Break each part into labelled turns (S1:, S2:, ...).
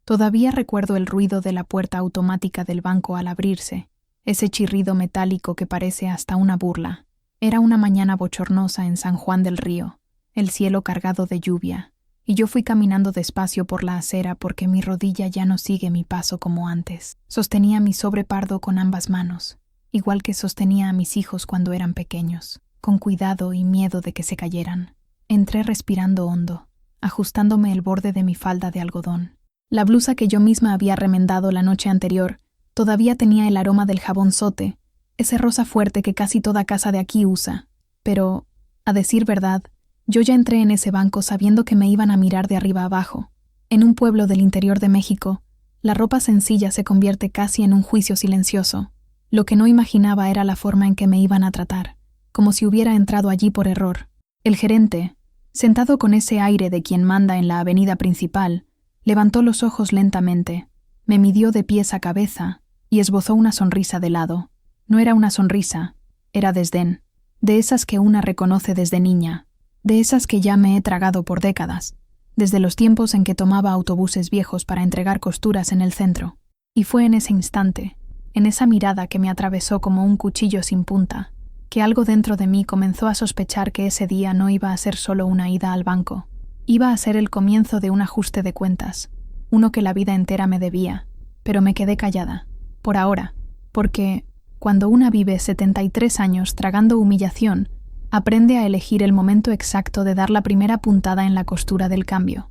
S1: Todavía recuerdo el ruido de la puerta automática del banco al abrirse, ese chirrido metálico que parece hasta una burla. Era una mañana bochornosa en San Juan del Río, el cielo cargado de lluvia, y yo fui caminando despacio por la acera porque mi rodilla ya no sigue mi paso como antes. Sostenía mi sobre pardo con ambas manos, igual que sostenía a mis hijos cuando eran pequeños, con cuidado y miedo de que se cayeran. Entré respirando hondo, ajustándome el borde de mi falda de algodón. La blusa que yo misma había remendado la noche anterior todavía tenía el aroma del jabón Sote, ese rosa fuerte que casi toda casa de aquí usa. Pero, a decir verdad, yo ya entré en ese banco sabiendo que me iban a mirar de arriba abajo. En un pueblo del interior de México, la ropa sencilla se convierte casi en un juicio silencioso. Lo que no imaginaba era la forma en que me iban a tratar, como si hubiera entrado allí por error. El gerente, sentado con ese aire de quien manda en la avenida principal, levantó los ojos lentamente, me midió de pies a cabeza y esbozó una sonrisa de lado. No era una sonrisa, era desdén, de esas que una reconoce desde niña, de esas que ya me he tragado por décadas, desde los tiempos en que tomaba autobuses viejos para entregar costuras en el centro. Y fue en ese instante, en esa mirada que me atravesó como un cuchillo sin punta, que algo dentro de mí comenzó a sospechar que ese día no iba a ser solo una ida al banco. Iba a ser el comienzo de un ajuste de cuentas, uno que la vida entera me debía, pero me quedé callada, por ahora, porque, cuando una vive 73 años tragando humillación, aprende a elegir el momento exacto de dar la primera puntada en la costura del cambio.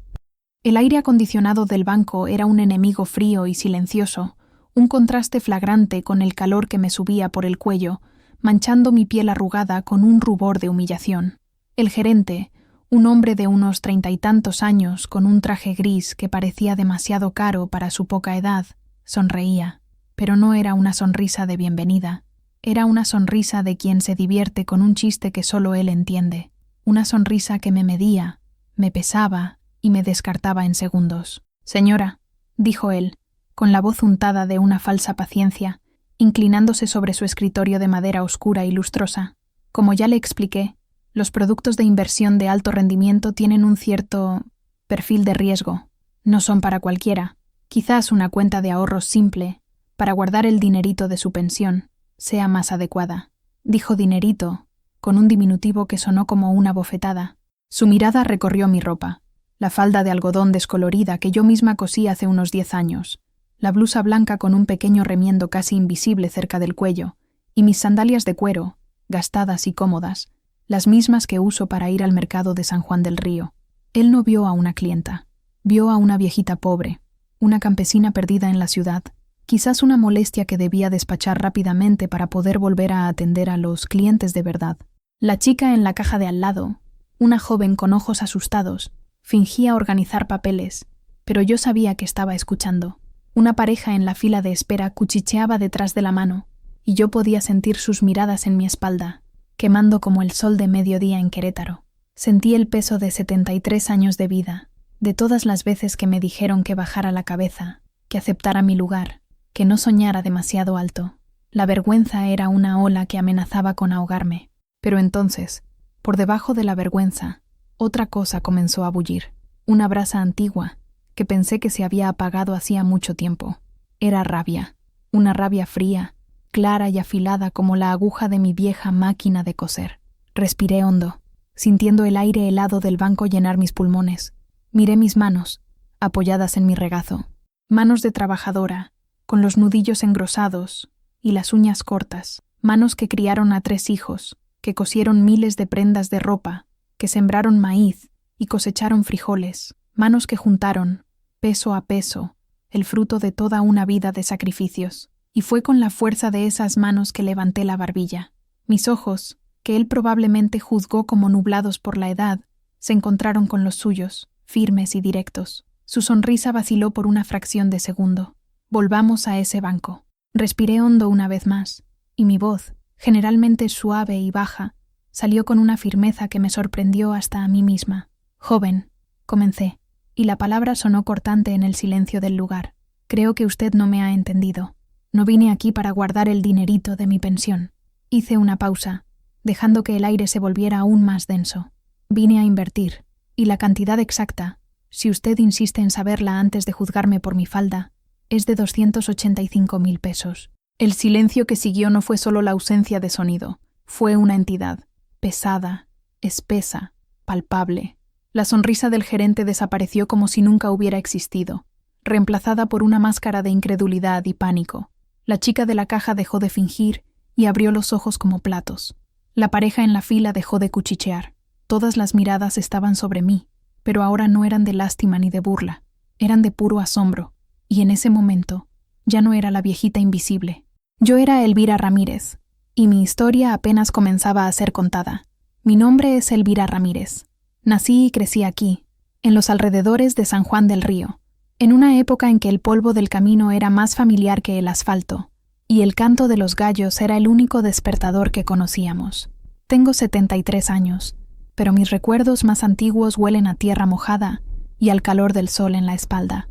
S1: El aire acondicionado del banco era un enemigo frío y silencioso, un contraste flagrante con el calor que me subía por el cuello, manchando mi piel arrugada con un rubor de humillación. El gerente, un hombre de unos 30 y tantos años con un traje gris que parecía demasiado caro para su poca edad, sonreía, pero no era una sonrisa de bienvenida. Era una sonrisa de quien se divierte con un chiste que solo él entiende, una sonrisa que me medía, me pesaba y me descartaba en segundos. «Señora», dijo él, con la voz untada de una falsa paciencia, inclinándose sobre su escritorio de madera oscura y lustrosa. «Como ya le expliqué, los productos de inversión de alto rendimiento tienen un cierto perfil de riesgo. No son para cualquiera. Quizás una cuenta de ahorros simple, para guardar el dinerito de su pensión, sea más adecuada». Dijo dinerito, con un diminutivo que sonó como una bofetada. Su mirada recorrió mi ropa, la falda de algodón descolorida que yo misma cosí hace unos 10 años, la blusa blanca con un pequeño remiendo casi invisible cerca del cuello, y mis sandalias de cuero, gastadas y cómodas, las mismas que uso para ir al mercado de San Juan del Río. Él no vio a una clienta, vio a una viejita pobre, una campesina perdida en la ciudad, quizás una molestia que debía despachar rápidamente para poder volver a atender a los clientes de verdad. La chica en la caja de al lado, una joven con ojos asustados, fingía organizar papeles, pero yo sabía que estaba escuchando. Una pareja en la fila de espera cuchicheaba detrás de la mano, y yo podía sentir sus miradas en mi espalda, quemando como el sol de mediodía en Querétaro. Sentí el peso de 73 años de vida, de todas las veces que me dijeron que bajara la cabeza, que aceptara mi lugar, que no soñara demasiado alto. La vergüenza era una ola que amenazaba con ahogarme. Pero entonces, por debajo de la vergüenza, otra cosa comenzó a bullir, una brasa antigua, que pensé que se había apagado hacía mucho tiempo. Era rabia, una rabia fría, clara y afilada como la aguja de mi vieja máquina de coser. Respiré hondo, sintiendo el aire helado del banco llenar mis pulmones. Miré mis manos, apoyadas en mi regazo, manos de trabajadora, con los nudillos engrosados y las uñas cortas, manos que criaron a 3 hijos, que cosieron miles de prendas de ropa, que sembraron maíz y cosecharon frijoles, manos que juntaron, peso a peso, el fruto de toda una vida de sacrificios. Y fue con la fuerza de esas manos que levanté la barbilla. Mis ojos, que él probablemente juzgó como nublados por la edad, se encontraron con los suyos, firmes y directos. Su sonrisa vaciló por una fracción de segundo. Volvamos a ese banco. Respiré hondo una vez más, y mi voz, generalmente suave y baja, salió con una firmeza que me sorprendió hasta a mí misma. «Joven», comencé, y la palabra sonó cortante en el silencio del lugar. «Creo que usted no me ha entendido. No vine aquí para guardar el dinerito de mi pensión». Hice una pausa, dejando que el aire se volviera aún más denso. «Vine a invertir, y la cantidad exacta, Si usted insiste en saberla antes de juzgarme por mi falda, es de 285.000 pesos. El silencio que siguió no fue solo la ausencia de sonido, fue una entidad, pesada, espesa, palpable. La sonrisa del gerente desapareció como si nunca hubiera existido, reemplazada por una máscara de incredulidad y pánico. La chica de la caja dejó de fingir y abrió los ojos como platos. La pareja en la fila dejó de cuchichear. Todas las miradas estaban sobre mí, pero ahora no eran de lástima ni de burla, eran de puro asombro, y en ese momento ya no era la viejita invisible. Yo era Elvira Ramírez, y mi historia apenas comenzaba a ser contada. Mi nombre es Elvira Ramírez. Nací y crecí aquí, en los alrededores de San Juan del Río, en una época en que el polvo del camino era más familiar que el asfalto, y el canto de los gallos era el único despertador que conocíamos. Tengo 73 años, pero mis recuerdos más antiguos huelen a tierra mojada y al calor del sol en la espalda.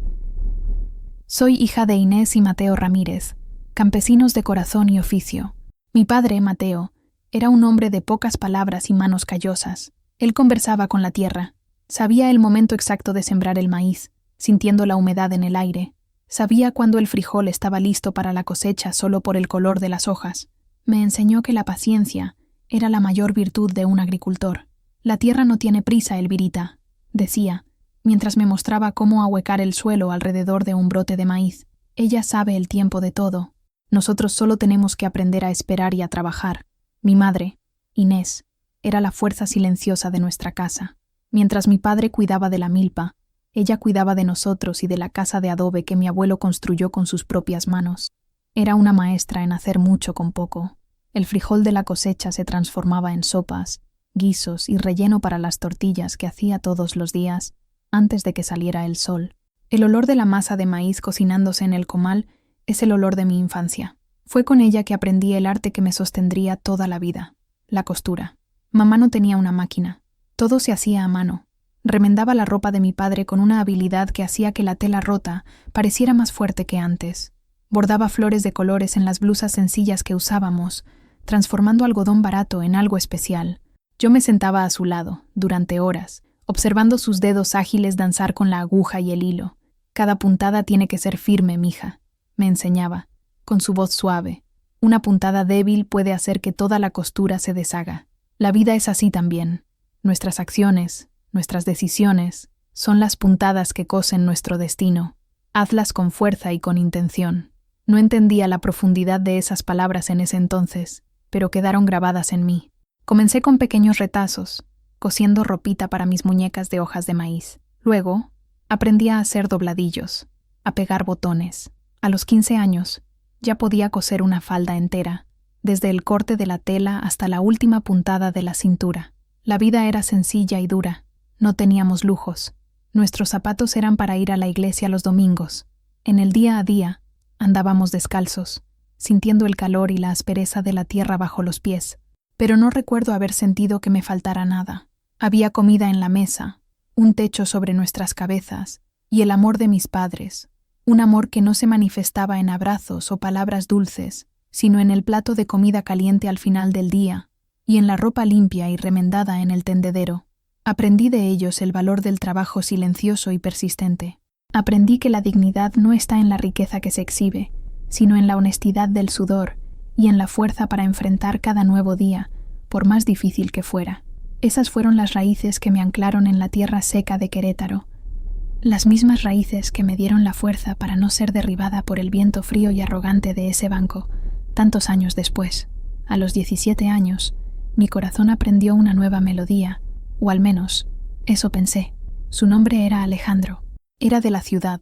S1: Soy hija de Inés y Mateo Ramírez, campesinos de corazón y oficio. Mi padre, Mateo, era un hombre de pocas palabras y manos callosas. Él conversaba con la tierra, sabía el momento exacto de sembrar el maíz, sintiendo la humedad en el aire. Sabía cuándo el frijol estaba listo para la cosecha solo por el color de las hojas. Me enseñó que la paciencia era la mayor virtud de un agricultor. La tierra no tiene prisa, Elvirita, decía, mientras me mostraba cómo ahuecar el suelo alrededor de un brote de maíz. Ella sabe el tiempo de todo. Nosotros solo tenemos que aprender a esperar y a trabajar. Mi madre, Inés, era la fuerza silenciosa de nuestra casa. Mientras mi padre cuidaba de la milpa, ella cuidaba de nosotros y de la casa de adobe que mi abuelo construyó con sus propias manos. Era una maestra en hacer mucho con poco. El frijol de la cosecha se transformaba en sopas, guisos y relleno para las tortillas que hacía todos los días, antes de que saliera el sol. El olor de la masa de maíz cocinándose en el comal es el olor de mi infancia. Fue con ella que aprendí el arte que me sostendría toda la vida, la costura. Mamá no tenía una máquina. Todo se hacía a mano. Remendaba la ropa de mi padre con una habilidad que hacía que la tela rota pareciera más fuerte que antes. Bordaba flores de colores en las blusas sencillas que usábamos, transformando algodón barato en algo especial. Yo me sentaba a su lado, durante horas, observando sus dedos ágiles danzar con la aguja y el hilo. Cada puntada tiene que ser firme, mija, me enseñaba, con su voz suave. Una puntada débil puede hacer que toda la costura se deshaga. La vida es así también. Nuestras acciones, nuestras decisiones, son las puntadas que cosen nuestro destino. Hazlas con fuerza y con intención. No entendía la profundidad de esas palabras en ese entonces, pero quedaron grabadas en mí. Comencé con pequeños retazos, cosiendo ropita para mis muñecas de hojas de maíz. Luego, aprendí a hacer dobladillos, a pegar botones. A los 15 años, ya podía coser una falda entera, desde el corte de la tela hasta la última puntada de la cintura. La vida era sencilla y dura. No teníamos lujos. Nuestros zapatos eran para ir a la iglesia los domingos. En el día a día, andábamos descalzos, sintiendo el calor y la aspereza de la tierra bajo los pies. Pero no recuerdo haber sentido que me faltara nada. Había comida en la mesa, un techo sobre nuestras cabezas, y el amor de mis padres, un amor que no se manifestaba en abrazos o palabras dulces, sino en el plato de comida caliente al final del día, y en la ropa limpia y remendada en el tendedero. Aprendí de ellos el valor del trabajo silencioso y persistente. Aprendí que la dignidad no está en la riqueza que se exhibe, sino en la honestidad del sudor y en la fuerza para enfrentar cada nuevo día, por más difícil que fuera. Esas fueron las raíces que me anclaron en la tierra seca de Querétaro, las mismas raíces que me dieron la fuerza para no ser derribada por el viento frío y arrogante de ese banco. Tantos años después, a los 17 años, mi corazón aprendió una nueva melodía, o al menos, eso pensé. Su nombre era Alejandro. Era de la ciudad,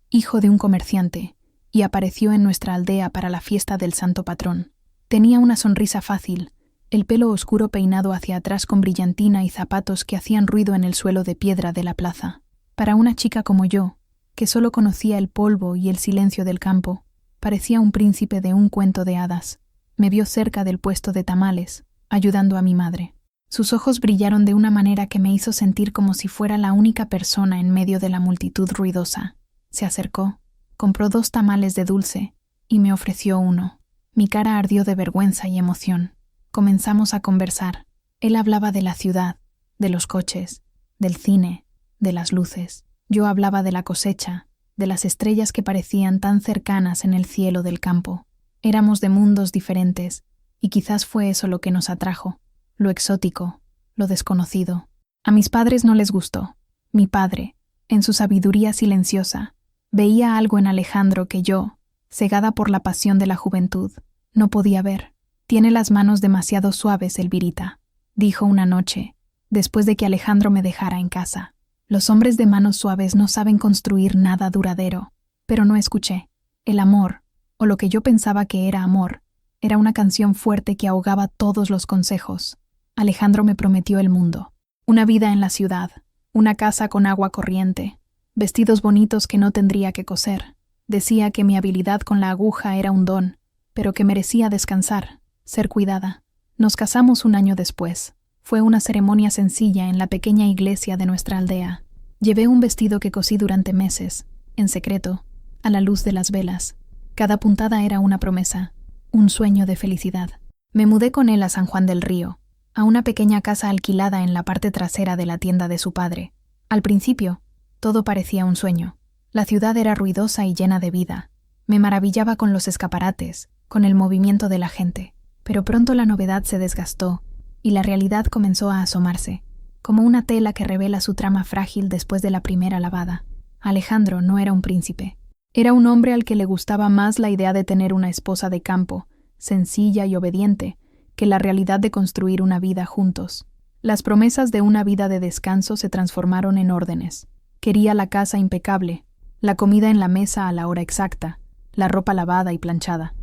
S1: hijo de un comerciante, y apareció en nuestra aldea para la fiesta del santo patrón. Tenía una sonrisa fácil, el pelo oscuro peinado hacia atrás con brillantina y zapatos que hacían ruido en el suelo de piedra de la plaza. Para una chica como yo, que solo conocía el polvo y el silencio del campo, parecía un príncipe de un cuento de hadas. Me vio cerca del puesto de tamales, ayudando a mi madre. Sus ojos brillaron de una manera que me hizo sentir como si fuera la única persona en medio de la multitud ruidosa. Se acercó, compró 2 tamales de dulce y me ofreció uno. Mi cara ardió de vergüenza y emoción. Comenzamos a conversar. Él hablaba de la ciudad, de los coches, del cine, de las luces. Yo hablaba de la cosecha, de las estrellas que parecían tan cercanas en el cielo del campo. Éramos de mundos diferentes, y quizás fue eso lo que nos atrajo, lo exótico, lo desconocido. A mis padres no les gustó. Mi padre, en su sabiduría silenciosa, veía algo en Alejandro que yo, cegada por la pasión de la juventud, no podía ver. «Tiene las manos demasiado suaves, Elvirita», dijo una noche, después de que Alejandro me dejara en casa. «Los hombres de manos suaves no saben construir nada duradero». Pero no escuché. El amor, o lo que yo pensaba que era amor, era una canción fuerte que ahogaba todos los consejos. Alejandro me prometió el mundo. Una vida en la ciudad, una casa con agua corriente, vestidos bonitos que no tendría que coser. Decía que mi habilidad con la aguja era un don, pero que merecía descansar, ser cuidada. Nos casamos un año después. Fue una ceremonia sencilla en la pequeña iglesia de nuestra aldea. Llevé un vestido que cosí durante meses, en secreto, a la luz de las velas. Cada puntada era una promesa, un sueño de felicidad. Me mudé con él a San Juan del Río, a una pequeña casa alquilada en la parte trasera de la tienda de su padre. Al principio, todo parecía un sueño. La ciudad era ruidosa y llena de vida. Me maravillaba con los escaparates, con el movimiento de la gente. Pero pronto la novedad se desgastó y la realidad comenzó a asomarse, como una tela que revela su trama frágil después de la primera lavada. Alejandro no era un príncipe. Era un hombre al que le gustaba más la idea de tener una esposa de campo, sencilla y obediente, que la realidad de construir una vida juntos. Las promesas de una vida de descanso se transformaron en órdenes. Quería la casa impecable, la comida en la mesa a la hora exacta, la ropa lavada y planchada.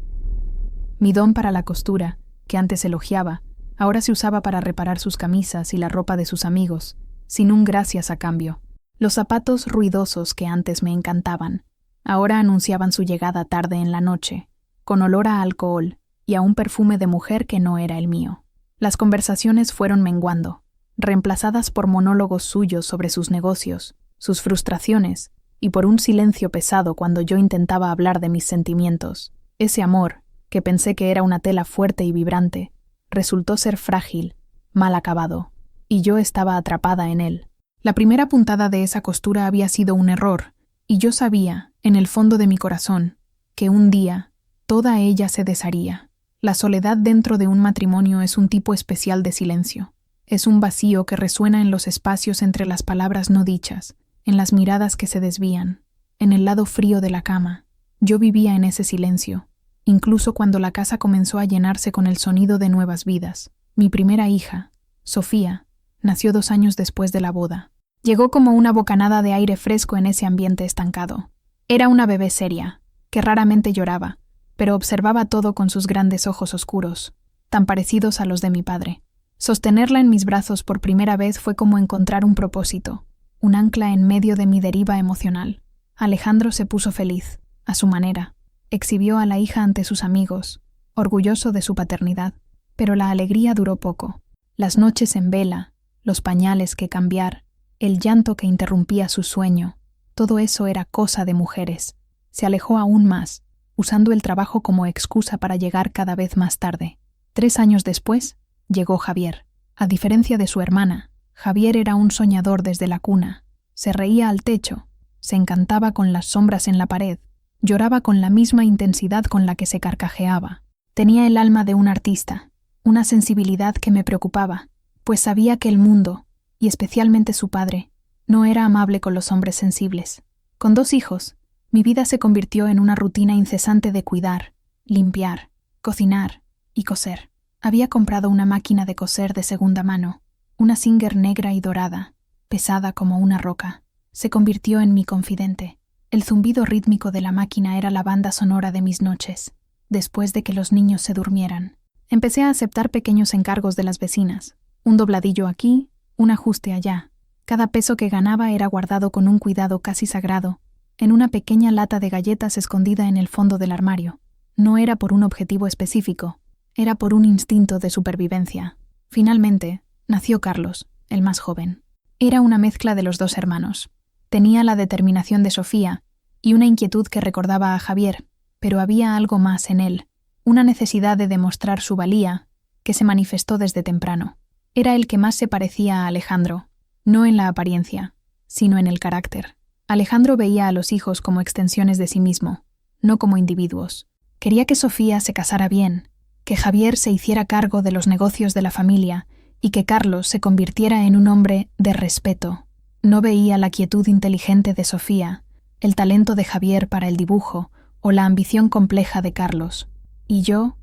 S1: Mi don para la costura, que antes elogiaba, ahora se usaba para reparar sus camisas y la ropa de sus amigos, sin un gracias a cambio. Los zapatos ruidosos que antes me encantaban, ahora anunciaban su llegada tarde en la noche, con olor a alcohol y a un perfume de mujer que no era el mío. Las conversaciones fueron menguando, reemplazadas por monólogos suyos sobre sus negocios, sus frustraciones, y por un silencio pesado cuando yo intentaba hablar de mis sentimientos. Ese amor, que pensé que era una tela fuerte y vibrante, resultó ser frágil, mal acabado, y yo estaba atrapada en él. La primera puntada de esa costura había sido un error, y yo sabía, en el fondo de mi corazón, que un día toda ella se desharía. La soledad dentro de un matrimonio es un tipo especial de silencio. Es un vacío que resuena en los espacios entre las palabras no dichas, en las miradas que se desvían, en el lado frío de la cama. Yo vivía en ese silencio, incluso cuando la casa comenzó a llenarse con el sonido de nuevas vidas. Mi primera hija, Sofía, nació 2 años después de la boda. Llegó como una bocanada de aire fresco en ese ambiente estancado. Era una bebé seria, que raramente lloraba, pero observaba todo con sus grandes ojos oscuros, tan parecidos a los de mi padre. Sostenerla en mis brazos por primera vez fue como encontrar un propósito, un ancla en medio de mi deriva emocional. Alejandro se puso feliz, a su manera. Exhibió a la hija ante sus amigos, orgulloso de su paternidad. Pero la alegría duró poco. Las noches en vela, los pañales que cambiar, el llanto que interrumpía su sueño, todo eso era cosa de mujeres. Se alejó aún más, usando el trabajo como excusa para llegar cada vez más tarde. 3 años después, llegó Javier. A diferencia de su hermana, Javier era un soñador desde la cuna. Se reía al techo, se encantaba con las sombras en la pared, lloraba con la misma intensidad con la que se carcajeaba. Tenía el alma de un artista, una sensibilidad que me preocupaba, pues sabía que el mundo, y especialmente su padre, no era amable con los hombres sensibles. Con 2 hijos, mi vida se convirtió en una rutina incesante de cuidar, limpiar, cocinar y coser. Había comprado una máquina de coser de segunda mano, una Singer negra y dorada, pesada como una roca. Se convirtió en mi confidente. El zumbido rítmico de la máquina era la banda sonora de mis noches, después de que los niños se durmieran. Empecé a aceptar pequeños encargos de las vecinas, un dobladillo aquí, un ajuste allá. Cada peso que ganaba era guardado con un cuidado casi sagrado, en una pequeña lata de galletas escondida en el fondo del armario. No era por un objetivo específico, era por un instinto de supervivencia. Finalmente, nació Carlos, el más joven. Era una mezcla de los 2 hermanos. Tenía la determinación de Sofía y una inquietud que recordaba a Javier, pero había algo más en él, una necesidad de demostrar su valía que se manifestó desde temprano. Era el que más se parecía a Alejandro, no en la apariencia, sino en el carácter. Alejandro veía a los hijos como extensiones de sí mismo, no como individuos. Quería que Sofía se casara bien, que Javier se hiciera cargo de los negocios de la familia y que Carlos se convirtiera en un hombre de respeto. No veía la quietud inteligente de Sofía, el talento de Javier para el dibujo o la ambición compleja de Carlos. Y yo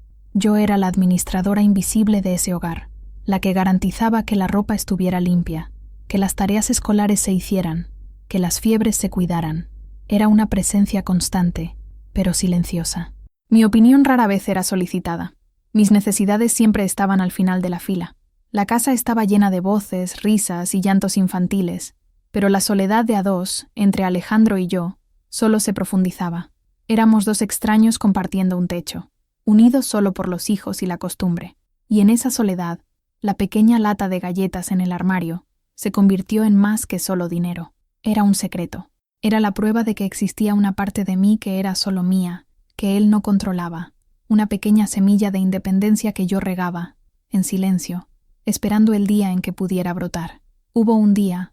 S1: era la administradora invisible de ese hogar, la que garantizaba que la ropa estuviera limpia, que las tareas escolares se hicieran, que las fiebres se cuidaran. Era una presencia constante, pero silenciosa. Mi opinión rara vez era solicitada. Mis necesidades siempre estaban al final de la fila. La casa estaba llena de voces, risas y llantos infantiles, pero la soledad de a dos, entre Alejandro y yo, solo se profundizaba. Éramos dos extraños compartiendo un techo, unidos solo por los hijos y la costumbre. Y en esa soledad, la pequeña lata de galletas en el armario se convirtió en más que solo dinero. Era un secreto. Era la prueba de que existía una parte de mí que era solo mía, que él no controlaba. Una pequeña semilla de independencia que yo regaba, en silencio, esperando el día en que pudiera brotar. Hubo un día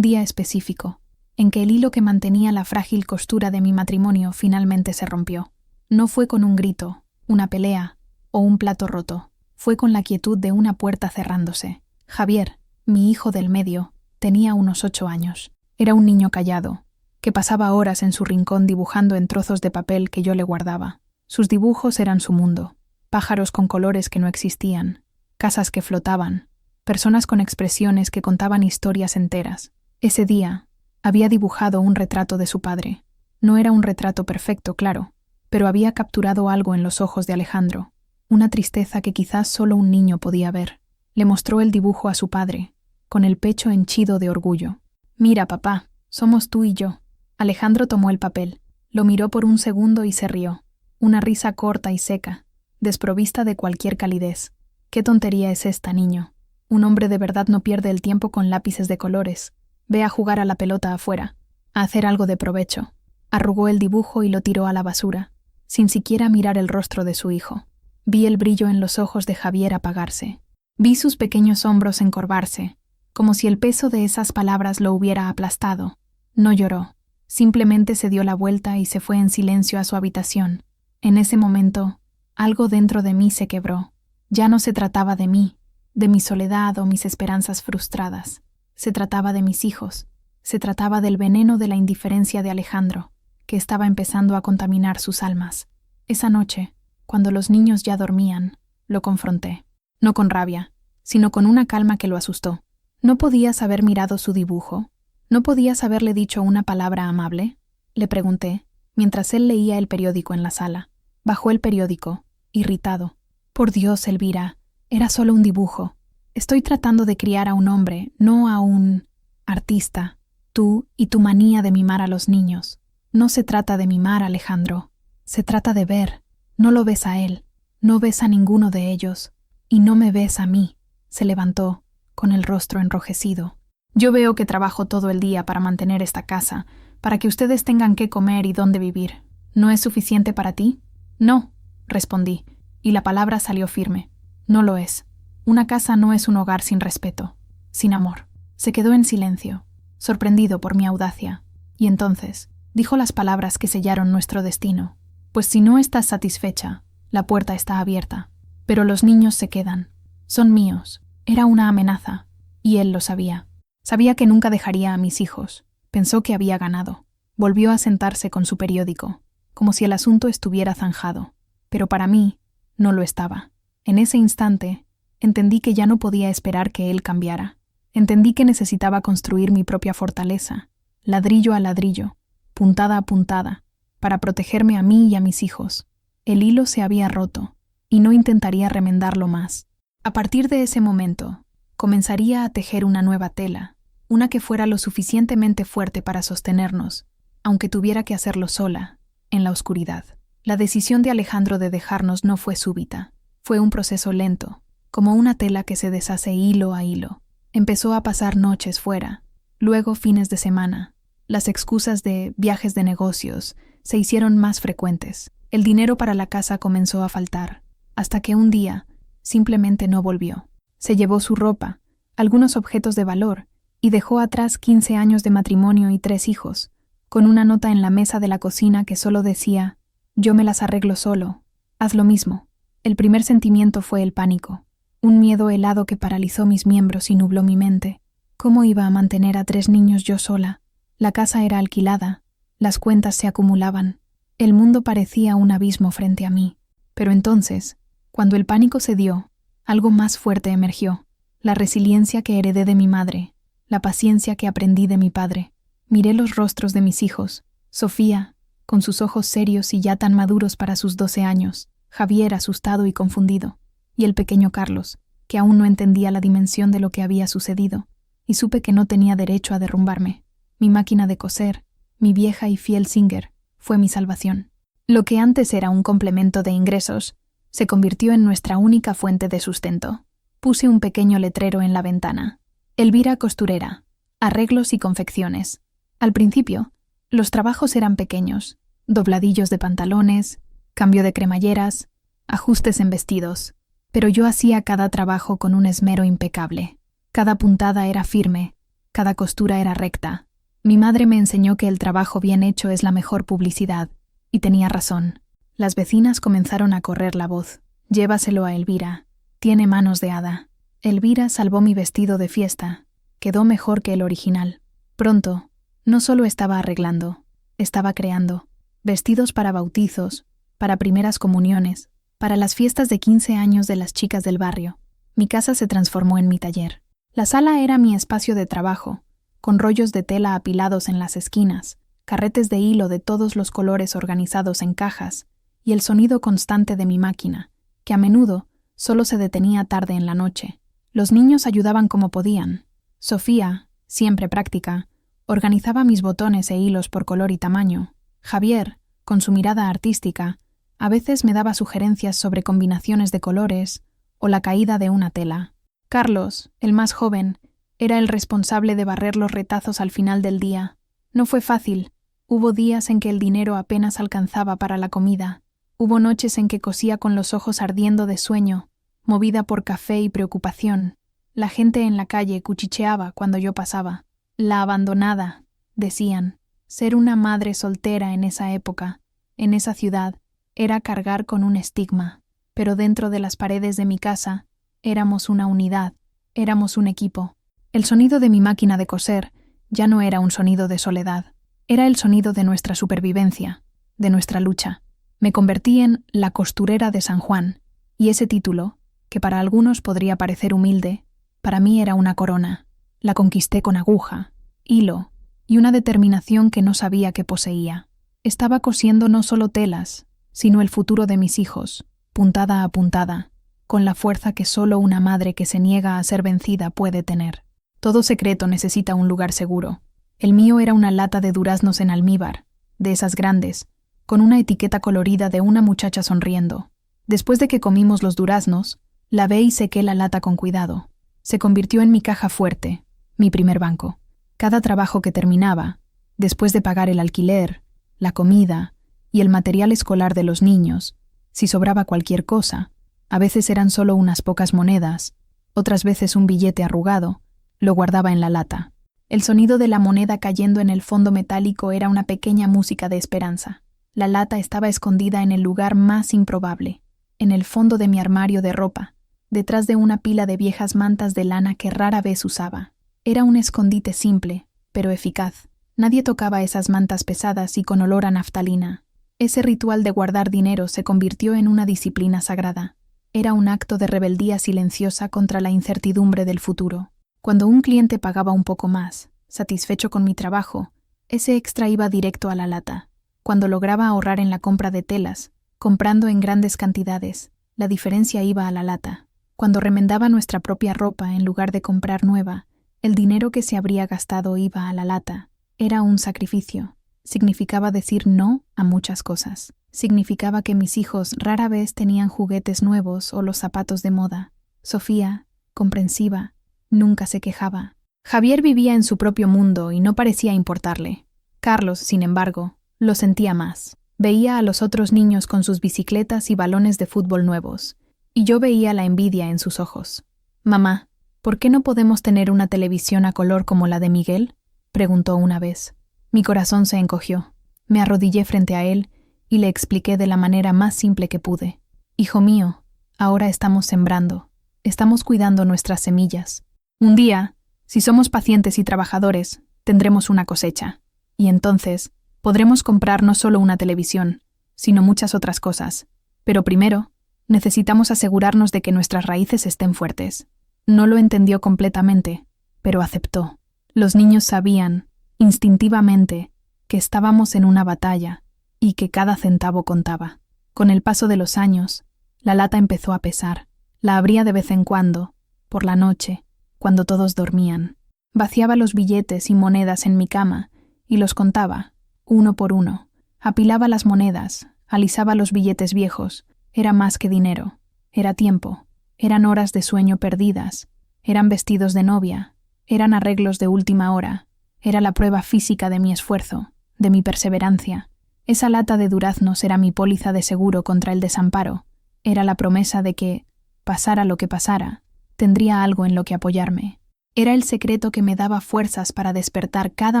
S1: específico, en que el hilo que mantenía la frágil costura de mi matrimonio finalmente se rompió. No fue con un grito, una pelea o un plato roto. Fue con la quietud de una puerta cerrándose. Javier, mi hijo del medio, tenía unos 8 años. Era un niño callado, que pasaba horas en su rincón dibujando en trozos de papel que yo le guardaba. Sus dibujos eran su mundo. Pájaros con colores que no existían, casas que flotaban, personas con expresiones que contaban historias enteras. Ese día había dibujado un retrato de su padre. No era un retrato perfecto, claro, pero había capturado algo en los ojos de Alejandro, una tristeza que quizás solo un niño podía ver. Le mostró el dibujo a su padre, con el pecho henchido de orgullo. «Mira, papá, somos tú y yo». Alejandro tomó el papel, lo miró por un segundo y se rió. Una risa corta y seca, desprovista de cualquier calidez. «¿Qué tontería es esta, niño? Un hombre de verdad no pierde el tiempo con lápices de colores. Ve a jugar a la pelota afuera, a hacer algo de provecho». Arrugó el dibujo y lo tiró a la basura, sin siquiera mirar el rostro de su hijo. Vi el brillo en los ojos de Javier apagarse. Vi sus pequeños hombros encorvarse, como si el peso de esas palabras lo hubiera aplastado. No lloró, simplemente se dio la vuelta y se fue en silencio a su habitación. En ese momento, algo dentro de mí se quebró. Ya no se trataba de mí, de mi soledad o mis esperanzas frustradas. Se trataba de mis hijos. Se trataba del veneno de la indiferencia de Alejandro, que estaba empezando a contaminar sus almas. Esa noche, cuando los niños ya dormían, lo confronté. No con rabia, sino con una calma que lo asustó. ¿No podías haber mirado su dibujo? ¿No podías haberle dicho una palabra amable? Le pregunté, mientras él leía el periódico en la sala. Bajó el periódico, irritado. Por Dios, Elvira, era solo un dibujo. Estoy tratando de criar a un hombre, no a un artista. Tú y tu manía de mimar a los niños. No se trata de mimar, Alejandro. Se trata de ver. No lo ves a él. No ves a ninguno de ellos. Y no me ves a mí. Se levantó, con el rostro enrojecido. Yo veo que trabajo todo el día para mantener esta casa, para que ustedes tengan qué comer y dónde vivir. ¿No es suficiente para ti? No, respondí, y la palabra salió firme. No lo es. Una casa no es un hogar sin respeto, sin amor. Se quedó en silencio, sorprendido por mi audacia, y entonces dijo las palabras que sellaron nuestro destino. Pues si no estás satisfecha, la puerta está abierta. Pero los niños se quedan. Son míos. Era una amenaza, y él lo sabía. Sabía que nunca dejaría a mis hijos. Pensó que había ganado. Volvió a sentarse con su periódico, como si el asunto estuviera zanjado. Pero para mí, no lo estaba. En ese instante, entendí que ya no podía esperar que él cambiara. Entendí que necesitaba construir mi propia fortaleza, ladrillo a ladrillo, puntada a puntada, para protegerme a mí y a mis hijos. El hilo se había roto, y no intentaría remendarlo más. A partir de ese momento, comenzaría a tejer una nueva tela, una que fuera lo suficientemente fuerte para sostenernos, aunque tuviera que hacerlo sola, en la oscuridad. La decisión de Alejandro de dejarnos no fue súbita, fue un proceso lento, como una tela que se deshace hilo a hilo. Empezó a pasar noches fuera, luego fines de semana. Las excusas de viajes de negocios se hicieron más frecuentes. El dinero para la casa comenzó a faltar, hasta que un día simplemente no volvió. Se llevó su ropa, algunos objetos de valor, y dejó atrás 15 años de matrimonio y 3 hijos, con una nota en la mesa de la cocina que solo decía: «Yo me las arreglo solo, haz lo mismo». El primer sentimiento fue el pánico, un miedo helado que paralizó mis miembros y nubló mi mente. ¿Cómo iba a mantener a 3 niños yo sola? La casa era alquilada, las cuentas se acumulaban, el mundo parecía un abismo frente a mí. Pero entonces, cuando el pánico cedió, algo más fuerte emergió, la resiliencia que heredé de mi madre, la paciencia que aprendí de mi padre. Miré los rostros de mis hijos, Sofía, con sus ojos serios y ya tan maduros para sus 12 años, Javier asustado y confundido, y el pequeño Carlos, que aún no entendía la dimensión de lo que había sucedido, y supe que no tenía derecho a derrumbarme. Mi máquina de coser, mi vieja y fiel Singer, fue mi salvación. Lo que antes era un complemento de ingresos, se convirtió en nuestra única fuente de sustento. Puse un pequeño letrero en la ventana: Elvira costurera, arreglos y confecciones. Al principio, los trabajos eran pequeños: dobladillos de pantalones, cambio de cremalleras, ajustes en vestidos. Pero yo hacía cada trabajo con un esmero impecable. Cada puntada era firme, cada costura era recta. Mi madre me enseñó que el trabajo bien hecho es la mejor publicidad, y tenía razón. Las vecinas comenzaron a correr la voz: «Llévaselo a Elvira, tiene manos de hada». Elvira salvó mi vestido de fiesta, quedó mejor que el original. Pronto, no solo estaba arreglando, estaba creando vestidos para bautizos, para primeras comuniones, para las fiestas de 15 años de las chicas del barrio. Mi casa se transformó en mi taller. La sala era mi espacio de trabajo, con rollos de tela apilados en las esquinas, carretes de hilo de todos los colores organizados en cajas, y el sonido constante de mi máquina, que a menudo solo se detenía tarde en la noche. Los niños ayudaban como podían. Sofía, siempre práctica, organizaba mis botones e hilos por color y tamaño. Javier, con su mirada artística, a veces me daba sugerencias sobre combinaciones de colores o la caída de una tela. Carlos, el más joven, era el responsable de barrer los retazos al final del día. No fue fácil. Hubo días en que el dinero apenas alcanzaba para la comida. Hubo noches en que cosía con los ojos ardiendo de sueño, movida por café y preocupación. La gente en la calle cuchicheaba cuando yo pasaba. «La abandonada», decían. Ser una madre soltera en esa época, en esa ciudad, era cargar con un estigma. Pero dentro de las paredes de mi casa, éramos una unidad, éramos un equipo. El sonido de mi máquina de coser ya no era un sonido de soledad, era el sonido de nuestra supervivencia, de nuestra lucha. Me convertí en la costurera de San Juan, y ese título, que para algunos podría parecer humilde, para mí era una corona. La conquisté con aguja, hilo y una determinación que no sabía que poseía. Estaba cosiendo no solo telas, sino el futuro de mis hijos, puntada a puntada, con la fuerza que solo una madre que se niega a ser vencida puede tener. Todo secreto necesita un lugar seguro. El mío era una lata de duraznos en almíbar, de esas grandes, con una etiqueta colorida de una muchacha sonriendo. Después de que comimos los duraznos, lavé y sequé la lata con cuidado. Se convirtió en mi caja fuerte, mi primer banco. Cada trabajo que terminaba, después de pagar el alquiler, la comida y el material escolar de los niños, si sobraba cualquier cosa, a veces eran solo unas pocas monedas, otras veces un billete arrugado, lo guardaba en la lata. El sonido de la moneda cayendo en el fondo metálico era una pequeña música de esperanza. La lata estaba escondida en el lugar más improbable, en el fondo de mi armario de ropa, detrás de una pila de viejas mantas de lana que rara vez usaba. Era un escondite simple, pero eficaz. Nadie tocaba esas mantas pesadas y con olor a naftalina. Ese ritual de guardar dinero se convirtió en una disciplina sagrada. Era un acto de rebeldía silenciosa contra la incertidumbre del futuro. Cuando un cliente pagaba un poco más, satisfecho con mi trabajo, ese extra iba directo a la lata. Cuando lograba ahorrar en la compra de telas, comprando en grandes cantidades, la diferencia iba a la lata. Cuando remendaba nuestra propia ropa en lugar de comprar nueva, el dinero que se habría gastado iba a la lata. Era un sacrificio. Significaba decir no a muchas cosas. Significaba que mis hijos rara vez tenían juguetes nuevos o los zapatos de moda. Sofía, comprensiva, nunca se quejaba. Javier vivía en su propio mundo y no parecía importarle. Carlos, sin embargo, lo sentía más. Veía a los otros niños con sus bicicletas y balones de fútbol nuevos, y yo veía la envidia en sus ojos. «Mamá, ¿por qué no podemos tener una televisión a color como la de Miguel?», preguntó una vez. Mi corazón se encogió. Me arrodillé frente a él y le expliqué de la manera más simple que pude. Hijo mío, ahora estamos sembrando. Estamos cuidando nuestras semillas. Un día, si somos pacientes y trabajadores, tendremos una cosecha. Y entonces, podremos comprar no solo una televisión, sino muchas otras cosas. Pero primero, necesitamos asegurarnos de que nuestras raíces estén fuertes. No lo entendió completamente, pero aceptó. Los niños sabían, instintivamente, que estábamos en una batalla y que cada centavo contaba. Con el paso de los años, la lata empezó a pesar. La abría de vez en cuando, por la noche, cuando todos dormían. Vaciaba los billetes y monedas en mi cama y los contaba, uno por uno. Apilaba las monedas, alisaba los billetes viejos. Era más que dinero. Era tiempo. Eran horas de sueño perdidas. Eran vestidos de novia. Eran arreglos de última hora. Era la prueba física de mi esfuerzo, de mi perseverancia. Esa lata de duraznos era mi póliza de seguro contra el desamparo. Era la promesa de que, pasara lo que pasara, tendría algo en lo que apoyarme. Era el secreto que me daba fuerzas para despertar cada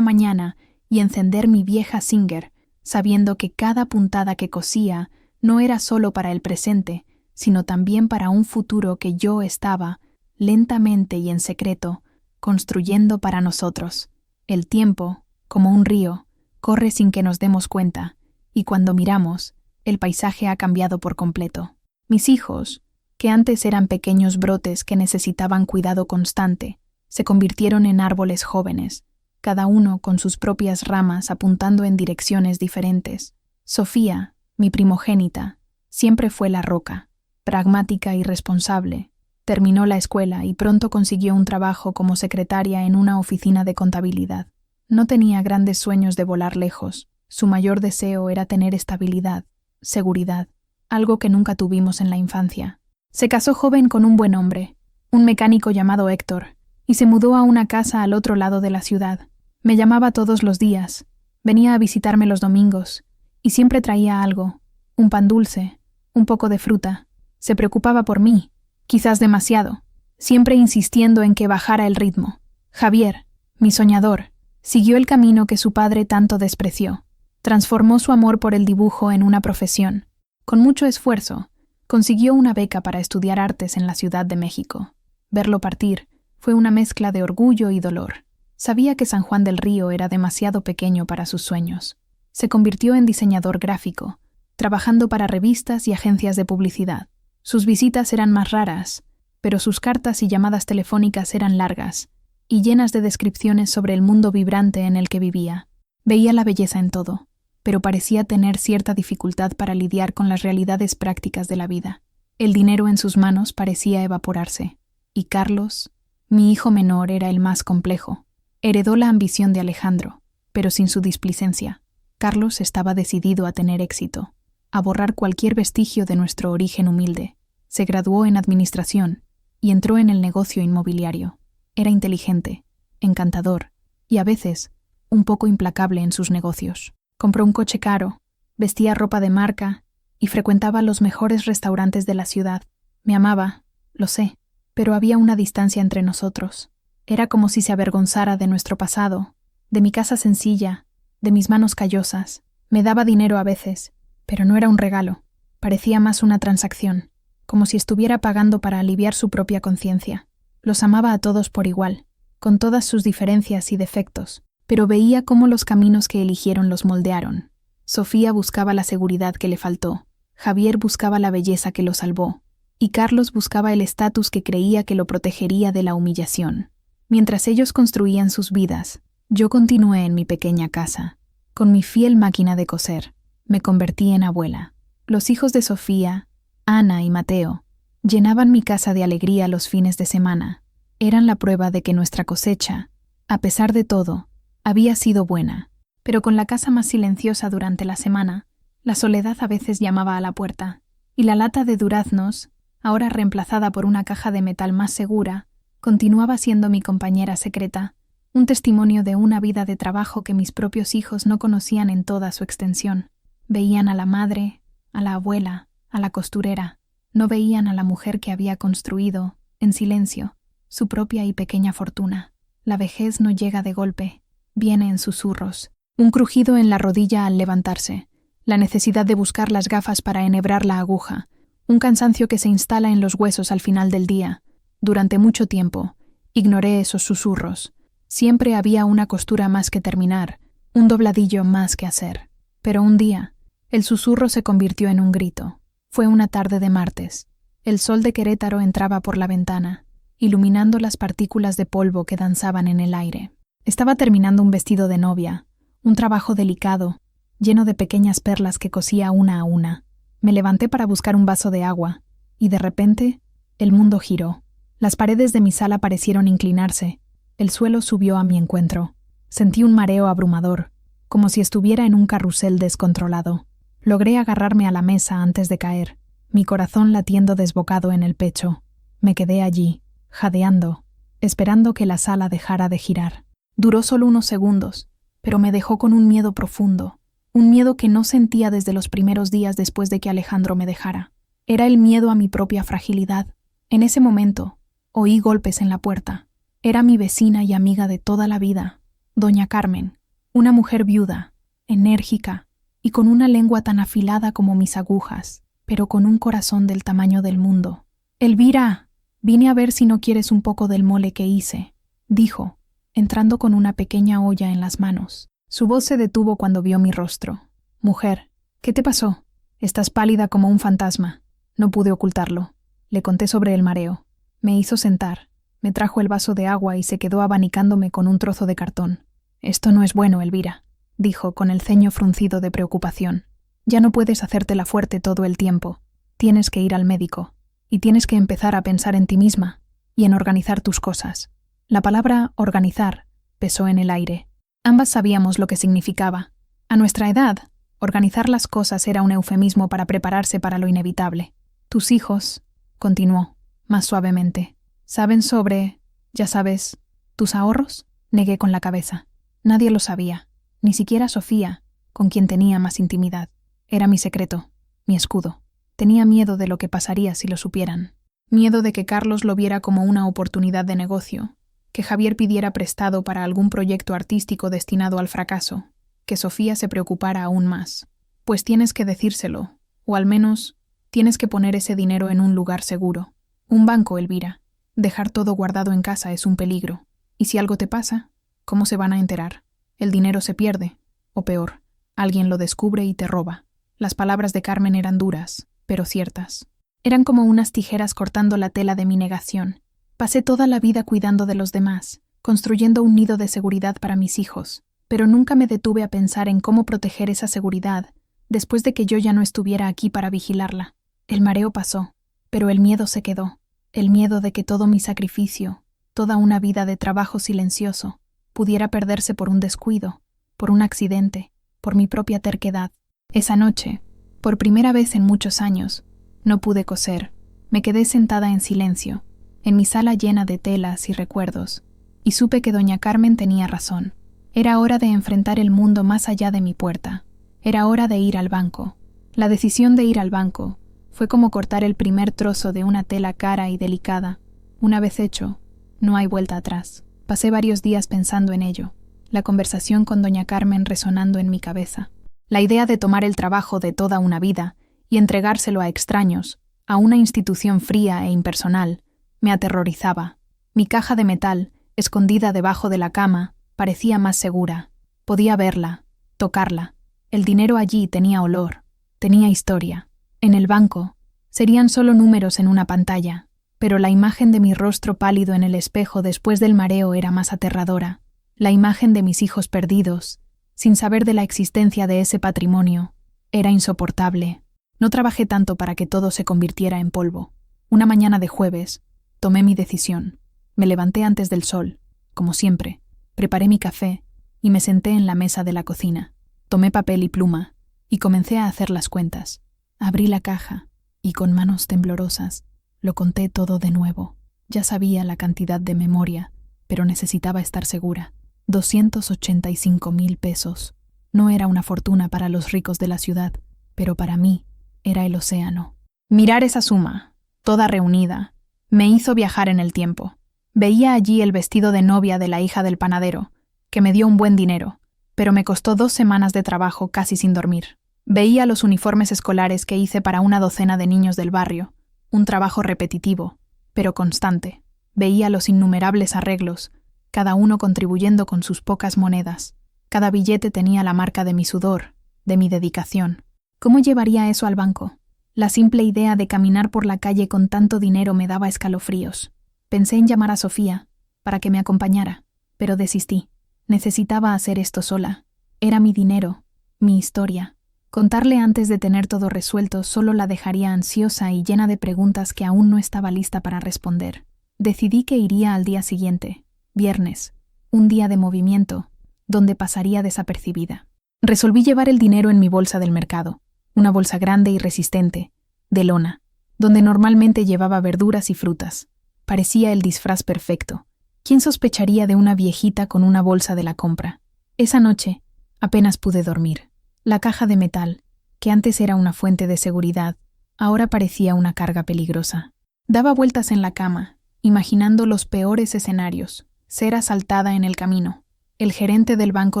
S1: mañana y encender mi vieja Singer, sabiendo que cada puntada que cosía no era solo para el presente, sino también para un futuro que yo estaba, lentamente y en secreto, construyendo para nosotros. El tiempo, como un río, corre sin que nos demos cuenta, y cuando miramos, el paisaje ha cambiado por completo. Mis hijos, que antes eran pequeños brotes que necesitaban cuidado constante, se convirtieron en árboles jóvenes, cada uno con sus propias ramas apuntando en direcciones diferentes. Sofía, mi primogénita, siempre fue la roca, pragmática y responsable. Terminó la escuela y pronto consiguió un trabajo como secretaria en una oficina de contabilidad. No tenía grandes sueños de volar lejos. Su mayor deseo era tener estabilidad, seguridad, algo que nunca tuvimos en la infancia. Se casó joven con un buen hombre, un mecánico llamado Héctor, y se mudó a una casa al otro lado de la ciudad. Me llamaba todos los días, venía a visitarme los domingos, y siempre traía algo, un pan dulce, un poco de fruta. Se preocupaba por mí, quizás demasiado, siempre insistiendo en que bajara el ritmo. Javier, mi soñador, siguió el camino que su padre tanto despreció. Transformó su amor por el dibujo en una profesión. Con mucho esfuerzo, consiguió una beca para estudiar artes en la Ciudad de México. Verlo partir fue una mezcla de orgullo y dolor. Sabía que San Juan del Río era demasiado pequeño para sus sueños. Se convirtió en diseñador gráfico, trabajando para revistas y agencias de publicidad. Sus visitas eran más raras, pero sus cartas y llamadas telefónicas eran largas y llenas de descripciones sobre el mundo vibrante en el que vivía. Veía la belleza en todo, pero parecía tener cierta dificultad para lidiar con las realidades prácticas de la vida. El dinero en sus manos parecía evaporarse, y Carlos, mi hijo menor, era el más complejo. Heredó la ambición de Alejandro, pero sin su displicencia. Carlos estaba decidido a tener éxito, a borrar cualquier vestigio de nuestro origen humilde. Se graduó en administración y entró en el negocio inmobiliario. Era inteligente, encantador y a veces un poco implacable en sus negocios. Compró un coche caro, vestía ropa de marca y frecuentaba los mejores restaurantes de la ciudad. Me amaba, lo sé, pero había una distancia entre nosotros. Era como si se avergonzara de nuestro pasado, de mi casa sencilla, de mis manos callosas. Me daba dinero a veces, pero no era un regalo. Parecía más una transacción, como si estuviera pagando para aliviar su propia conciencia. Los amaba a todos por igual, con todas sus diferencias y defectos, pero veía cómo los caminos que eligieron los moldearon. Sofía buscaba la seguridad que le faltó, Javier buscaba la belleza que lo salvó, y Carlos buscaba el estatus que creía que lo protegería de la humillación. Mientras ellos construían sus vidas, yo continué en mi pequeña casa. Con mi fiel máquina de coser, me convertí en abuela. Los hijos de Sofía, Ana y Mateo, llenaban mi casa de alegría los fines de semana. Eran la prueba de que nuestra cosecha, a pesar de todo, había sido buena. Pero con la casa más silenciosa durante la semana, la soledad a veces llamaba a la puerta, y la lata de duraznos, ahora reemplazada por una caja de metal más segura, continuaba siendo mi compañera secreta, un testimonio de una vida de trabajo que mis propios hijos no conocían en toda su extensión. Veían a la madre, a la abuela, a la costurera. No veían a la mujer que había construido, en silencio, su propia y pequeña fortuna. La vejez no llega de golpe, viene en susurros. Un crujido en la rodilla al levantarse, la necesidad de buscar las gafas para enhebrar la aguja, un cansancio que se instala en los huesos al final del día. Durante mucho tiempo, ignoré esos susurros. Siempre había una costura más que terminar, un dobladillo más que hacer. Pero un día, el susurro se convirtió en un grito. Fue una tarde de martes. El sol de Querétaro entraba por la ventana, iluminando las partículas de polvo que danzaban en el aire. Estaba terminando un vestido de novia, un trabajo delicado, lleno de pequeñas perlas que cosía una a una. Me levanté para buscar un vaso de agua, y de repente, el mundo giró. Las paredes de mi sala parecieron inclinarse. El suelo subió a mi encuentro. Sentí un mareo abrumador, como si estuviera en un carrusel descontrolado. Logré agarrarme a la mesa antes de caer, mi corazón latiendo desbocado en el pecho. Me quedé allí, jadeando, esperando que la sala dejara de girar. Duró solo unos segundos, pero me dejó con un miedo profundo, un miedo que no sentía desde los primeros días después de que Alejandro me dejara. Era el miedo a mi propia fragilidad. En ese momento, oí golpes en la puerta. Era mi vecina y amiga de toda la vida, doña Carmen, una mujer viuda, enérgica y con una lengua tan afilada como mis agujas, pero con un corazón del tamaño del mundo. «Elvira, vine a ver si no quieres un poco del mole que hice», dijo, entrando con una pequeña olla en las manos. Su voz se detuvo cuando vio mi rostro. «Mujer, ¿qué te pasó? Estás pálida como un fantasma». No pude ocultarlo. Le conté sobre el mareo. Me hizo sentar. Me trajo el vaso de agua y se quedó abanicándome con un trozo de cartón. «Esto no es bueno, Elvira», dijo con el ceño fruncido de preocupación. «Ya no puedes hacértela fuerte todo el tiempo. Tienes que ir al médico. Y tienes que empezar a pensar en ti misma y en organizar tus cosas». La palabra organizar pesó en el aire. Ambas sabíamos lo que significaba. A nuestra edad, organizar las cosas era un eufemismo para prepararse para lo inevitable. «Tus hijos», continuó, más suavemente, «¿saben sobre, ya sabes, tus ahorros?» Negué con la cabeza. Nadie lo sabía, ni siquiera Sofía, con quien tenía más intimidad. Era mi secreto, mi escudo. Tenía miedo de lo que pasaría si lo supieran. Miedo de que Carlos lo viera como una oportunidad de negocio, que Javier pidiera prestado para algún proyecto artístico destinado al fracaso, que Sofía se preocupara aún más. Pues tienes que decírselo, o al menos tienes que poner ese dinero en un lugar seguro. Un banco, Elvira. Dejar todo guardado en casa es un peligro. Y si algo te pasa, ¿cómo se van a enterar? El dinero se pierde, o peor, alguien lo descubre y te roba. Las palabras de Carmen eran duras, pero ciertas. Eran como unas tijeras cortando la tela de mi negación. Pasé toda la vida cuidando de los demás, construyendo un nido de seguridad para mis hijos, pero nunca me detuve a pensar en cómo proteger esa seguridad después de que yo ya no estuviera aquí para vigilarla. El mareo pasó, pero el miedo se quedó. El miedo de que todo mi sacrificio, toda una vida de trabajo silencioso, pudiera perderse por un descuido, por un accidente, por mi propia terquedad. Esa noche, por primera vez en muchos años, no pude coser. Me quedé sentada en silencio, en mi sala llena de telas y recuerdos, y supe que doña Carmen tenía razón. Era hora de enfrentar el mundo más allá de mi puerta. Era hora de ir al banco. La decisión de ir al banco fue como cortar el primer trozo de una tela cara y delicada. Una vez hecho, no hay vuelta atrás. Pasé varios días pensando en ello, la conversación con doña Carmen resonando en mi cabeza. La idea de tomar el trabajo de toda una vida y entregárselo a extraños, a una institución fría e impersonal, me aterrorizaba. Mi caja de metal, escondida debajo de la cama, parecía más segura. Podía verla, tocarla. El dinero allí tenía olor, tenía historia. En el banco, serían solo números en una pantalla, pero la imagen de mi rostro pálido en el espejo después del mareo era más aterradora. La imagen de mis hijos perdidos, sin saber de la existencia de ese patrimonio, era insoportable. No trabajé tanto para que todo se convirtiera en polvo. Una mañana de jueves, tomé mi decisión. Me levanté antes del sol, como siempre, preparé mi café y me senté en la mesa de la cocina. Tomé papel y pluma y comencé a hacer las cuentas. Abrí la caja y con manos temblorosas lo conté todo de nuevo. Ya sabía la cantidad de memoria, pero necesitaba estar segura. 285,000 pesos. No era una fortuna para los ricos de la ciudad, pero para mí era el océano. Mirar esa suma, toda reunida, me hizo viajar en el tiempo. Veía allí el vestido de novia de la hija del panadero, que me dio un buen dinero, pero me costó 2 semanas de trabajo casi sin dormir. Veía los uniformes escolares que hice para una docena de niños del barrio, un trabajo repetitivo, pero constante. Veía los innumerables arreglos, cada uno contribuyendo con sus pocas monedas. Cada billete tenía la marca de mi sudor, de mi dedicación. ¿Cómo llevaría eso al banco? La simple idea de caminar por la calle con tanto dinero me daba escalofríos. Pensé en llamar a Sofía, para que me acompañara, pero desistí. Necesitaba hacer esto sola. Era mi dinero, mi historia. Contarle antes de tener todo resuelto solo la dejaría ansiosa y llena de preguntas que aún no estaba lista para responder. Decidí que iría al día siguiente, viernes, un día de movimiento, donde pasaría desapercibida. Resolví llevar el dinero en mi bolsa del mercado, una bolsa grande y resistente, de lona, donde normalmente llevaba verduras y frutas. Parecía el disfraz perfecto. ¿Quién sospecharía de una viejita con una bolsa de la compra? Esa noche apenas pude dormir. La caja de metal, que antes era una fuente de seguridad, ahora parecía una carga peligrosa. Daba vueltas en la cama, imaginando los peores escenarios: ser asaltada en el camino, el gerente del banco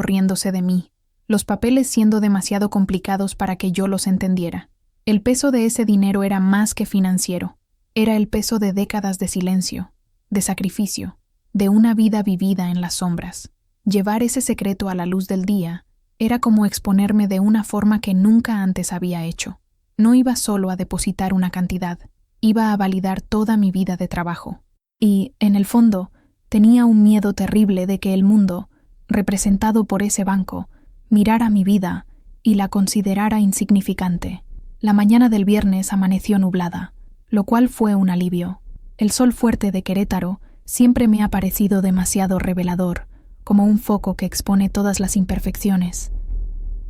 S1: riéndose de mí, los papeles siendo demasiado complicados para que yo los entendiera. El peso de ese dinero era más que financiero, era el peso de décadas de silencio, de sacrificio, de una vida vivida en las sombras. Llevar ese secreto a la luz del día era como exponerme de una forma que nunca antes había hecho. No iba solo a depositar una cantidad, iba a validar toda mi vida de trabajo. Y, en el fondo, tenía un miedo terrible de que el mundo, representado por ese banco, mirara mi vida y la considerara insignificante. La mañana del viernes amaneció nublada, lo cual fue un alivio. El sol fuerte de Querétaro siempre me ha parecido demasiado revelador, como un foco que expone todas las imperfecciones.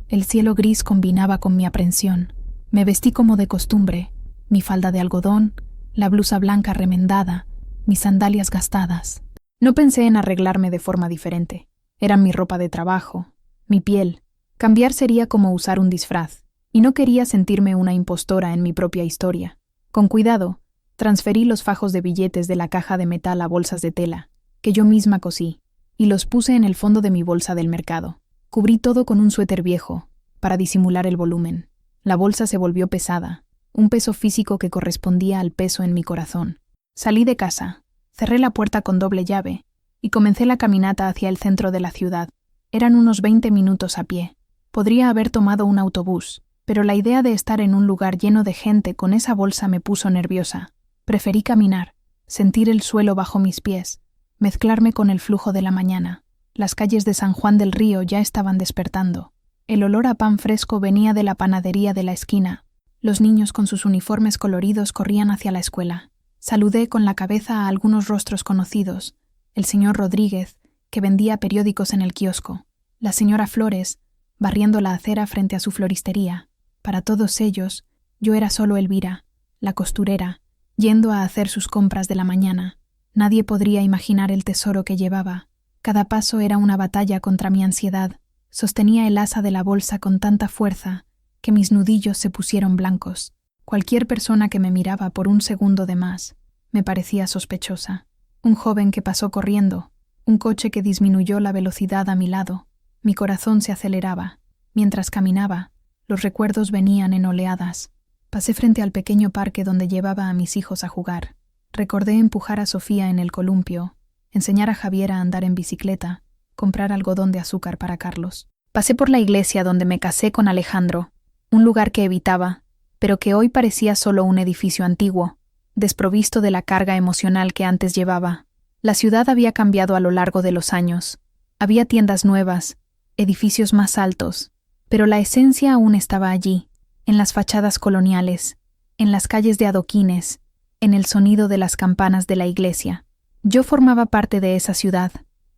S1: El cielo gris combinaba con mi aprensión. Me vestí como de costumbre, mi falda de algodón, la blusa blanca remendada, mis sandalias gastadas. No pensé en arreglarme de forma diferente. Era mi ropa de trabajo, mi piel. Cambiar sería como usar un disfraz, y no quería sentirme una impostora en mi propia historia. Con cuidado, transferí los fajos de billetes de la caja de metal a bolsas de tela, que yo misma cosí, y los puse en el fondo de mi bolsa del mercado. Cubrí todo con un suéter viejo, para disimular el volumen. La bolsa se volvió pesada, un peso físico que correspondía al peso en mi corazón. Salí de casa, cerré la puerta con doble llave, y comencé la caminata hacia el centro de la ciudad. Eran unos 20 minutos a pie. Podría haber tomado un autobús, pero la idea de estar en un lugar lleno de gente con esa bolsa me puso nerviosa. Preferí caminar, sentir el suelo bajo mis pies, mezclarme con el flujo de la mañana. Las calles de San Juan del Río ya estaban despertando. El olor a pan fresco venía de la panadería de la esquina. Los niños con sus uniformes coloridos corrían hacia la escuela. Saludé con la cabeza a algunos rostros conocidos. El señor Rodríguez, que vendía periódicos en el kiosco. La señora Flores, barriendo la acera frente a su floristería. Para todos ellos, yo era solo Elvira, la costurera, yendo a hacer sus compras de la mañana. Nadie podría imaginar el tesoro que llevaba. Cada paso era una batalla contra mi ansiedad. Sostenía el asa de la bolsa con tanta fuerza que mis nudillos se pusieron blancos. Cualquier persona que me miraba por un segundo de más me parecía sospechosa. Un joven que pasó corriendo, un coche que disminuyó la velocidad a mi lado. Mi corazón se aceleraba. Mientras caminaba, los recuerdos venían en oleadas. Pasé frente al pequeño parque donde llevaba a mis hijos a jugar. Recordé empujar a Sofía en el columpio, enseñar a Javier a andar en bicicleta, comprar algodón de azúcar para Carlos. Pasé por la iglesia donde me casé con Alejandro, un lugar que evitaba, pero que hoy parecía solo un edificio antiguo, desprovisto de la carga emocional que antes llevaba. La ciudad había cambiado a lo largo de los años. Había tiendas nuevas, edificios más altos, pero la esencia aún estaba allí, en las fachadas coloniales, en las calles de adoquines, en el sonido de las campanas de la iglesia. Yo formaba parte de esa ciudad,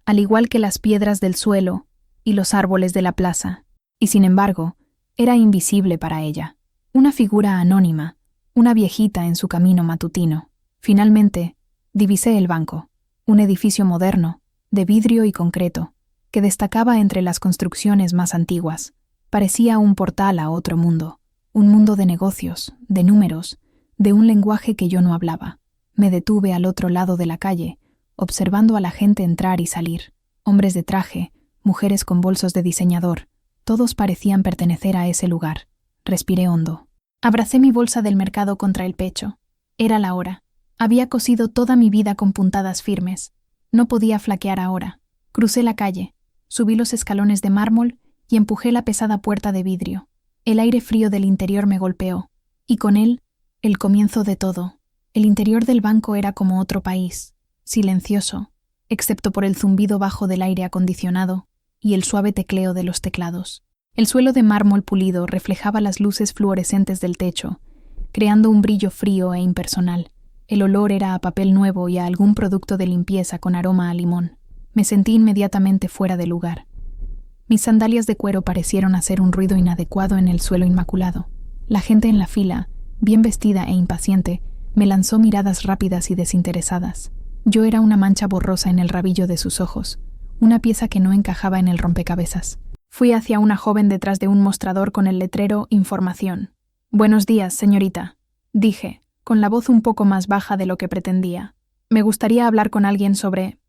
S1: al igual que las piedras del suelo y los árboles de la plaza, y sin embargo, era invisible para ella. Una figura anónima, una viejita en su camino matutino. Finalmente, divisé el banco, un edificio moderno, de vidrio y concreto, que destacaba entre las construcciones más antiguas. Parecía un portal a otro mundo, un mundo de negocios, de números, de un lenguaje que yo no hablaba. Me detuve al otro lado de la calle, observando a la gente entrar y salir. Hombres de traje, mujeres con bolsos de diseñador. Todos parecían pertenecer a ese lugar. Respiré hondo. Abracé mi bolsa del mercado contra el pecho. Era la hora. Había cosido toda mi vida con puntadas firmes. No podía flaquear ahora. Crucé la calle, subí los escalones de mármol y empujé la pesada puerta de vidrio. El aire frío del interior me golpeó, y con él, el comienzo de todo. El interior del banco era como otro país, silencioso, excepto por el zumbido bajo del aire acondicionado y el suave tecleo de los teclados. El suelo de mármol pulido reflejaba las luces fluorescentes del techo, creando un brillo frío e impersonal. El olor era a papel nuevo y a algún producto de limpieza con aroma a limón. Me sentí inmediatamente fuera de lugar. Mis sandalias de cuero parecieron hacer un ruido inadecuado en el suelo inmaculado. La gente en la fila, bien vestida e impaciente, me lanzó miradas rápidas y desinteresadas. Yo era una mancha borrosa en el rabillo de sus ojos, una pieza que no encajaba en el rompecabezas. Fui hacia una joven detrás de un mostrador con el letrero Información. «Buenos días, señorita», dije, con la voz un poco más baja de lo que pretendía. «Me gustaría hablar con alguien sobre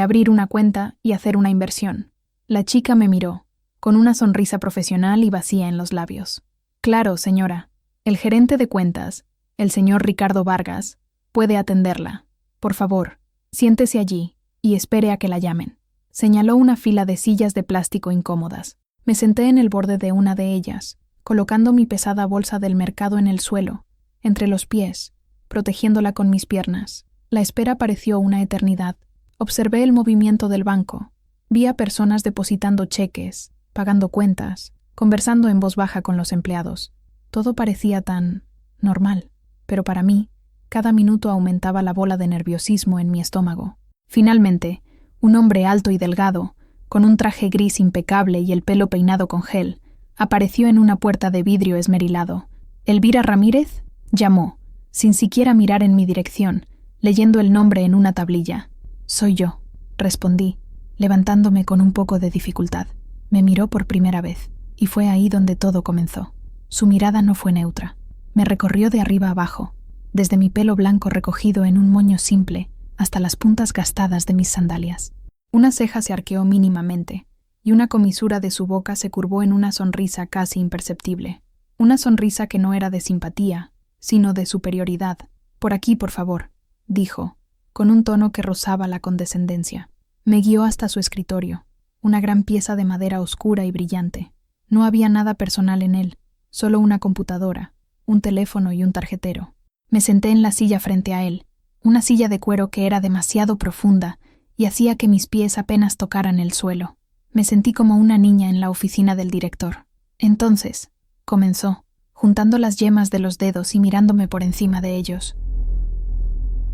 S1: abrir una cuenta y hacer una inversión». La chica me miró, con una sonrisa profesional y vacía en los labios. «Claro, señora. El gerente de cuentas, el señor Ricardo Vargas, puede atenderla. Por favor, siéntese allí y espere a que la llamen». Señaló una fila de sillas de plástico incómodas. Me senté en el borde de una de ellas, colocando mi pesada bolsa del mercado en el suelo, entre los pies, protegiéndola con mis piernas. La espera pareció una eternidad. Observé el movimiento del banco. Vi a personas depositando cheques, pagando cuentas, conversando en voz baja con los empleados. Todo parecía tan normal, pero para mí, cada minuto aumentaba la bola de nerviosismo en mi estómago. Finalmente, un hombre alto y delgado, con un traje gris impecable y el pelo peinado con gel, apareció en una puerta de vidrio esmerilado. «¿Elvira Ramírez?», llamó, sin siquiera mirar en mi dirección, leyendo el nombre en una tablilla. «Soy yo», respondí, levantándome con un poco de dificultad. Me miró por primera vez, y fue ahí donde todo comenzó. Su mirada no fue neutra. Me recorrió de arriba abajo, desde mi pelo blanco recogido en un moño simple hasta las puntas gastadas de mis sandalias. Una ceja se arqueó mínimamente, y una comisura de su boca se curvó en una sonrisa casi imperceptible. Una sonrisa que no era de simpatía, sino de superioridad. «Por aquí, por favor», dijo, con un tono que rozaba la condescendencia. Me guió hasta su escritorio, una gran pieza de madera oscura y brillante. No había nada personal en él, solo una computadora, un teléfono y un tarjetero. Me senté en la silla frente a él, una silla de cuero que era demasiado profunda y hacía que mis pies apenas tocaran el suelo. Me sentí como una niña en la oficina del director. «Entonces», comenzó, juntando las yemas de los dedos y mirándome por encima de ellos.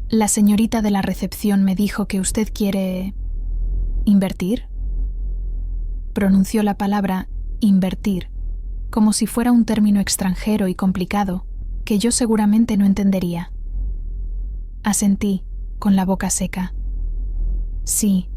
S1: «La señorita de la recepción me dijo que usted quiere... ¿invertir?». Pronunció la palabra «invertir», como si fuera un término extranjero y complicado, que yo seguramente no entendería. Asentí, con la boca seca. «Sí.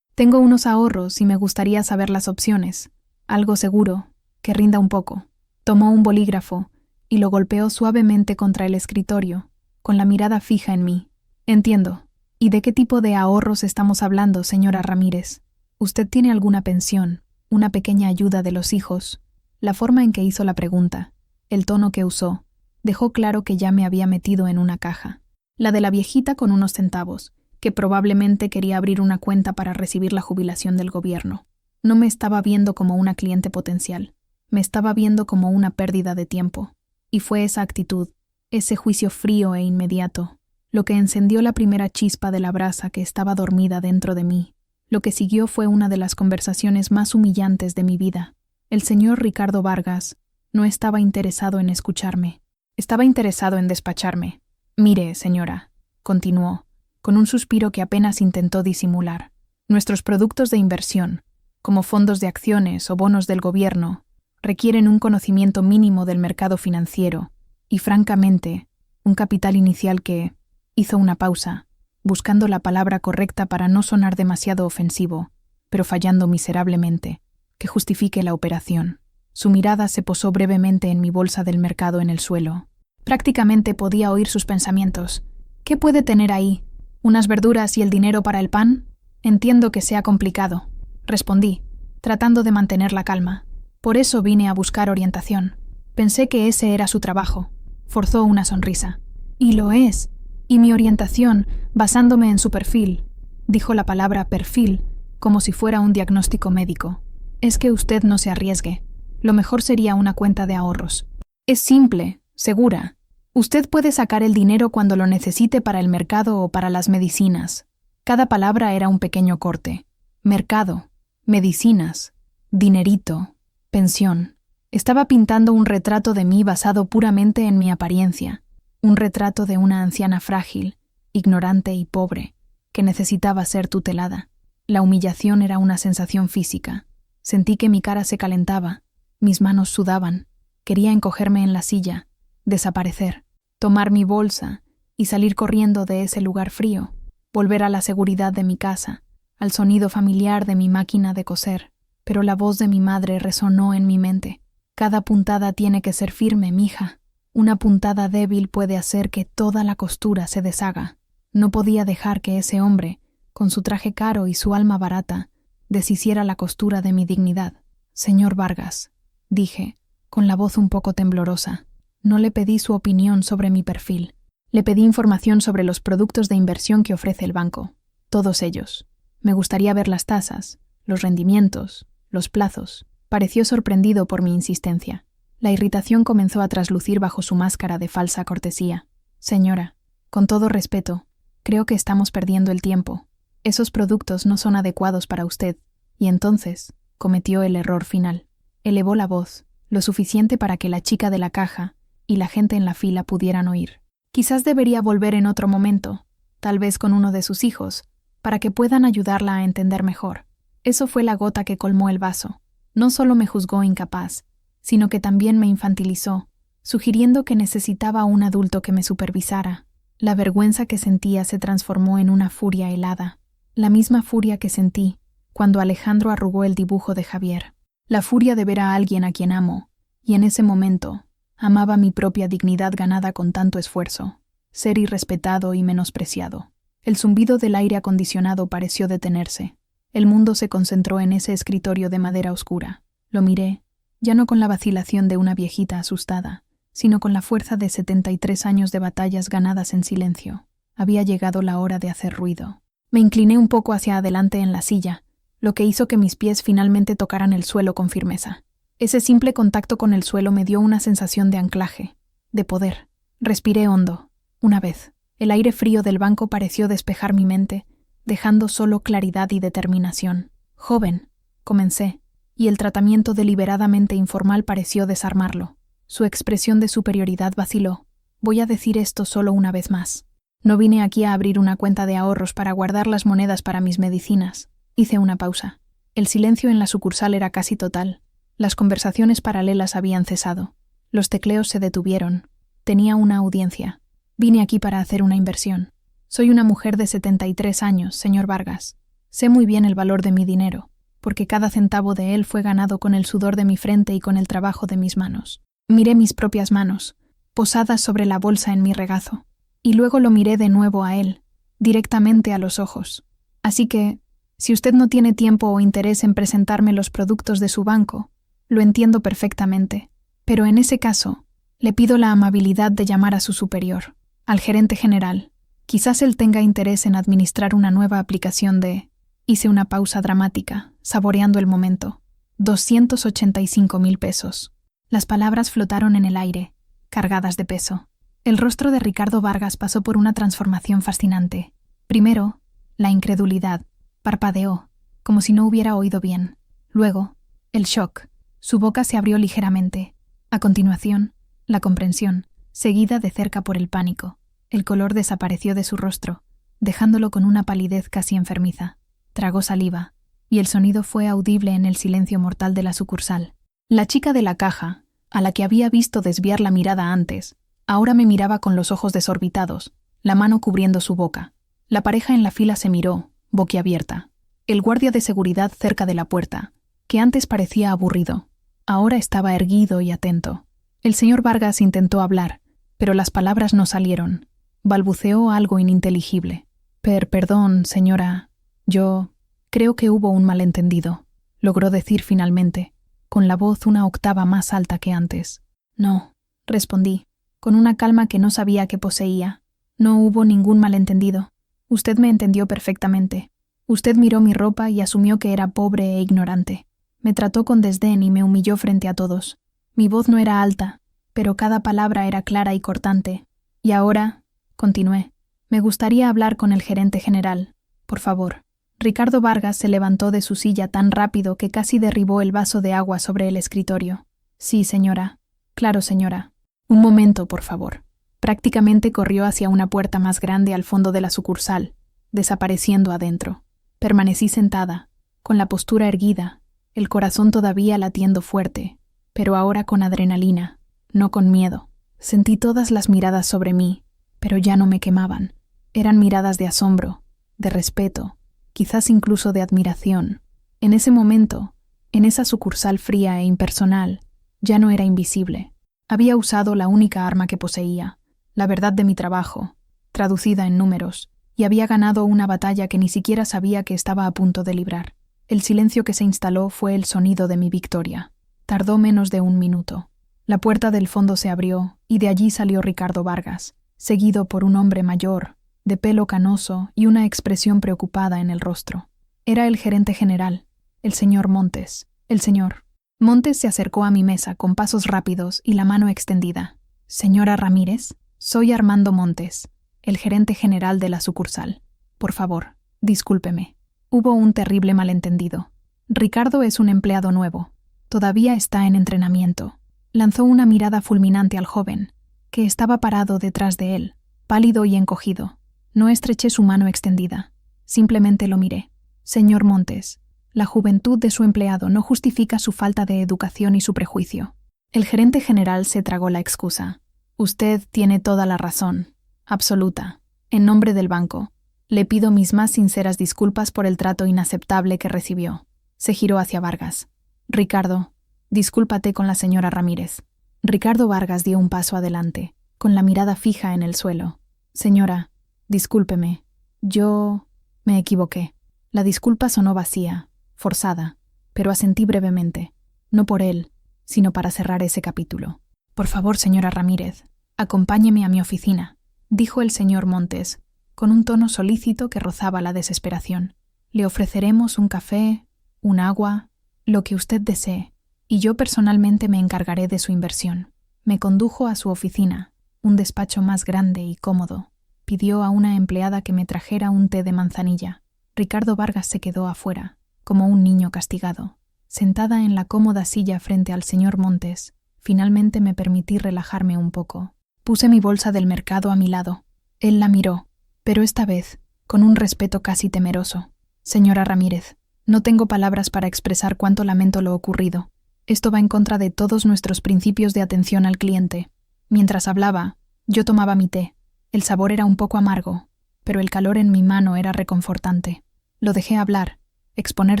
S1: Tengo unos ahorros y me gustaría saber las opciones. Algo seguro, que rinda un poco». Tomó un bolígrafo y lo golpeó suavemente contra el escritorio, con la mirada fija en mí. «Entiendo. ¿Y de qué tipo de ahorros estamos hablando, señora Ramírez? ¿Usted tiene alguna pensión, una pequeña ayuda de los hijos?» La forma en que hizo la pregunta, el tono que usó, dejó claro que ya me había metido en una caja. La de la viejita con unos centavos, que probablemente quería abrir una cuenta para recibir la jubilación del gobierno. No me estaba viendo como una cliente potencial. Me estaba viendo como una pérdida de tiempo. Y fue esa actitud, ese juicio frío e inmediato, lo que encendió la primera chispa de la brasa que estaba dormida dentro de mí. Lo que siguió fue una de las conversaciones más humillantes de mi vida. El señor Ricardo Vargas no estaba interesado en escucharme. Estaba interesado en despacharme. «Mire, señora», continuó, con un suspiro que apenas intentó disimular. «Nuestros productos de inversión, como fondos de acciones o bonos del gobierno, requieren un conocimiento mínimo del mercado financiero y, francamente, un capital inicial que...». Hizo una pausa, buscando la palabra correcta para no sonar demasiado ofensivo, pero fallando miserablemente, que justifique la operación. Su mirada se posó brevemente en mi bolsa del mercado en el suelo. Prácticamente podía oír sus pensamientos. «¿Qué puede tener ahí? ¿Unas verduras y el dinero para el pan? Entiendo que sea complicado», respondí, tratando de mantener la calma. Por eso vine a buscar orientación. Pensé que ese era su trabajo. Forzó una sonrisa. Y lo es. Y mi orientación, basándome en su perfil, dijo la palabra perfil, como si fuera un diagnóstico médico, es que usted no se arriesgue. Lo mejor sería una cuenta de ahorros. Es simple, segura. Usted puede sacar el dinero cuando lo necesite para el mercado o para las medicinas. Cada palabra era un pequeño corte. Mercado, medicinas, dinerito, pensión. Estaba pintando un retrato de mí basado puramente en mi apariencia. Un retrato de una anciana frágil, ignorante y pobre, que necesitaba ser tutelada. La humillación era una sensación física. Sentí que mi cara se calentaba, mis manos sudaban. Quería encogerme en la silla, desaparecer, tomar mi bolsa y salir corriendo de ese lugar frío, volver a la seguridad de mi casa, al sonido familiar de mi máquina de coser. Pero la voz de mi madre resonó en mi mente. Cada puntada tiene que ser firme, mija. Una puntada débil puede hacer que toda la costura se deshaga. No podía dejar que ese hombre, con su traje caro y su alma barata, deshiciera la costura de mi dignidad. Señor Vargas, dije, con la voz un poco temblorosa, no le pedí su opinión sobre mi perfil. Le pedí información sobre los productos de inversión que ofrece el banco. Todos ellos. Me gustaría ver las tasas, los rendimientos, los plazos. Pareció sorprendido por mi insistencia. La irritación comenzó a traslucir bajo su máscara de falsa cortesía. Señora, con todo respeto, creo que estamos perdiendo el tiempo. Esos productos no son adecuados para usted. Y entonces cometió el error final. Elevó la voz, lo suficiente para que la chica de la caja y la gente en la fila pudieran oír. Quizás debería volver en otro momento, tal vez con uno de sus hijos, para que puedan ayudarla a entender mejor. Eso fue la gota que colmó el vaso. No solo me juzgó incapaz, sino que también me infantilizó, sugiriendo que necesitaba un adulto que me supervisara. La vergüenza que sentía se transformó en una furia helada, la misma furia que sentí cuando Alejandro arrugó el dibujo de Javier. La furia de ver a alguien a quien amo, y en ese momento amaba mi propia dignidad ganada con tanto esfuerzo, ser irrespetado y menospreciado. El zumbido del aire acondicionado pareció detenerse. El mundo se concentró en ese escritorio de madera oscura. Lo miré, ya no con la vacilación de una viejita asustada, sino con la fuerza de 73 años de batallas ganadas en silencio. Había llegado la hora de hacer ruido. Me incliné un poco hacia adelante en la silla, lo que hizo que mis pies finalmente tocaran el suelo con firmeza. Ese simple contacto con el suelo me dio una sensación de anclaje, de poder. Respiré hondo. Una vez, el aire frío del banco pareció despejar mi mente, dejando solo claridad y determinación. Joven, comencé, y el tratamiento deliberadamente informal pareció desarmarlo. Su expresión de superioridad vaciló. Voy a decir esto solo una vez más. No vine aquí a abrir una cuenta de ahorros para guardar las monedas para mis medicinas. Hice una pausa. El silencio en la sucursal era casi total. Las conversaciones paralelas habían cesado. Los tecleos se detuvieron. Tenía una audiencia. Vine aquí para hacer una inversión. Soy una mujer de 73 años, señor Vargas. Sé muy bien el valor de mi dinero, porque cada centavo de él fue ganado con el sudor de mi frente y con el trabajo de mis manos. Miré mis propias manos, posadas sobre la bolsa en mi regazo, y luego lo miré de nuevo a él, directamente a los ojos. Así que, si usted no tiene tiempo o interés en presentarme los productos de su banco, lo entiendo perfectamente, pero en ese caso, le pido la amabilidad de llamar a su superior, al gerente general. Quizás él tenga interés en administrar una nueva aplicación de... Hice una pausa dramática, saboreando el momento. 285,000 pesos. Las palabras flotaron en el aire, cargadas de peso. El rostro de Ricardo Vargas pasó por una transformación fascinante. Primero, la incredulidad. Parpadeó, como si no hubiera oído bien. Luego, el shock. Su boca se abrió ligeramente. A continuación, la comprensión, seguida de cerca por el pánico. El color desapareció de su rostro, dejándolo con una palidez casi enfermiza. Tragó saliva, y el sonido fue audible en el silencio mortal de la sucursal. La chica de la caja, a la que había visto desviar la mirada antes, ahora me miraba con los ojos desorbitados, la mano cubriendo su boca. La pareja en la fila se miró, boquiabierta. El guardia de seguridad cerca de la puerta, que antes parecía aburrido, ahora estaba erguido y atento. El señor Vargas intentó hablar, pero las palabras no salieron. Balbuceó algo ininteligible. Perdón, señora. Yo creo que hubo un malentendido. logró decir finalmente, con la voz una octava más alta que antes. No, respondí, con una calma que no sabía que poseía. No hubo ningún malentendido. Usted me entendió perfectamente. Usted miró mi ropa y asumió que era pobre e ignorante. Me trató con desdén y me humilló frente a todos. Mi voz no era alta, pero cada palabra era clara y cortante. Y ahora, continué, me gustaría hablar con el gerente general. Por favor. Ricardo Vargas se levantó de su silla tan rápido que casi derribó el vaso de agua sobre el escritorio. Sí, señora. Claro, señora. Un momento, por favor. Prácticamente corrió hacia una puerta más grande al fondo de la sucursal, desapareciendo adentro. Permanecí sentada, con la postura erguida, el corazón todavía latiendo fuerte, pero ahora con adrenalina, no con miedo. Sentí todas las miradas sobre mí, pero ya no me quemaban. Eran miradas de asombro, de respeto, quizás incluso de admiración. En ese momento, en esa sucursal fría e impersonal, ya no era invisible. Había usado la única arma que poseía, la verdad de mi trabajo, traducida en números, y había ganado una batalla que ni siquiera sabía que estaba a punto de librar. El silencio que se instaló fue el sonido de mi victoria. Tardó menos de 1 minuto. La puerta del fondo se abrió y de allí salió Ricardo Vargas, seguido por un hombre mayor, de pelo canoso y una expresión preocupada en el rostro. Era el gerente general, el señor Montes. El señor Montes se acercó a mi mesa con pasos rápidos y la mano extendida. Señora Ramírez, soy Armando Montes, el gerente general de la sucursal. Por favor, discúlpeme. Hubo un terrible malentendido. Ricardo es un empleado nuevo. Todavía está en entrenamiento. Lanzó una mirada fulminante al joven, que estaba parado detrás de él, pálido y encogido. No estreché su mano extendida. Simplemente lo miré. Señor Montes, la juventud de su empleado no justifica su falta de educación y su prejuicio. El gerente general se tragó la excusa. Usted tiene toda la razón. Absoluta. En nombre del banco, le pido mis más sinceras disculpas por el trato inaceptable que recibió. Se giró hacia Vargas. Ricardo, discúlpate con la señora Ramírez. Ricardo Vargas dio un paso adelante, con la mirada fija en el suelo. Señora, discúlpeme. Yo me equivoqué. La disculpa sonó vacía, forzada, pero asentí brevemente, no por él, sino para cerrar ese capítulo. Por favor, señora Ramírez, acompáñeme a mi oficina, dijo el señor Montes, con un tono solícito que rozaba la desesperación. Le ofreceremos un café, un agua, lo que usted desee, y yo personalmente me encargaré de su inversión. Me condujo a su oficina, un despacho más grande y cómodo. Pidió a una empleada que me trajera un té de manzanilla. Ricardo Vargas se quedó afuera, como un niño castigado. Sentada en la cómoda silla frente al señor Montes, finalmente me permití relajarme un poco. Puse mi bolsa del mercado a mi lado. Él la miró, pero esta vez, con un respeto casi temeroso. Señora Ramírez, no tengo palabras para expresar cuánto lamento lo ocurrido. Esto va en contra de todos nuestros principios de atención al cliente. Mientras hablaba, yo tomaba mi té. El sabor era un poco amargo, pero el calor en mi mano era reconfortante. Lo dejé hablar, exponer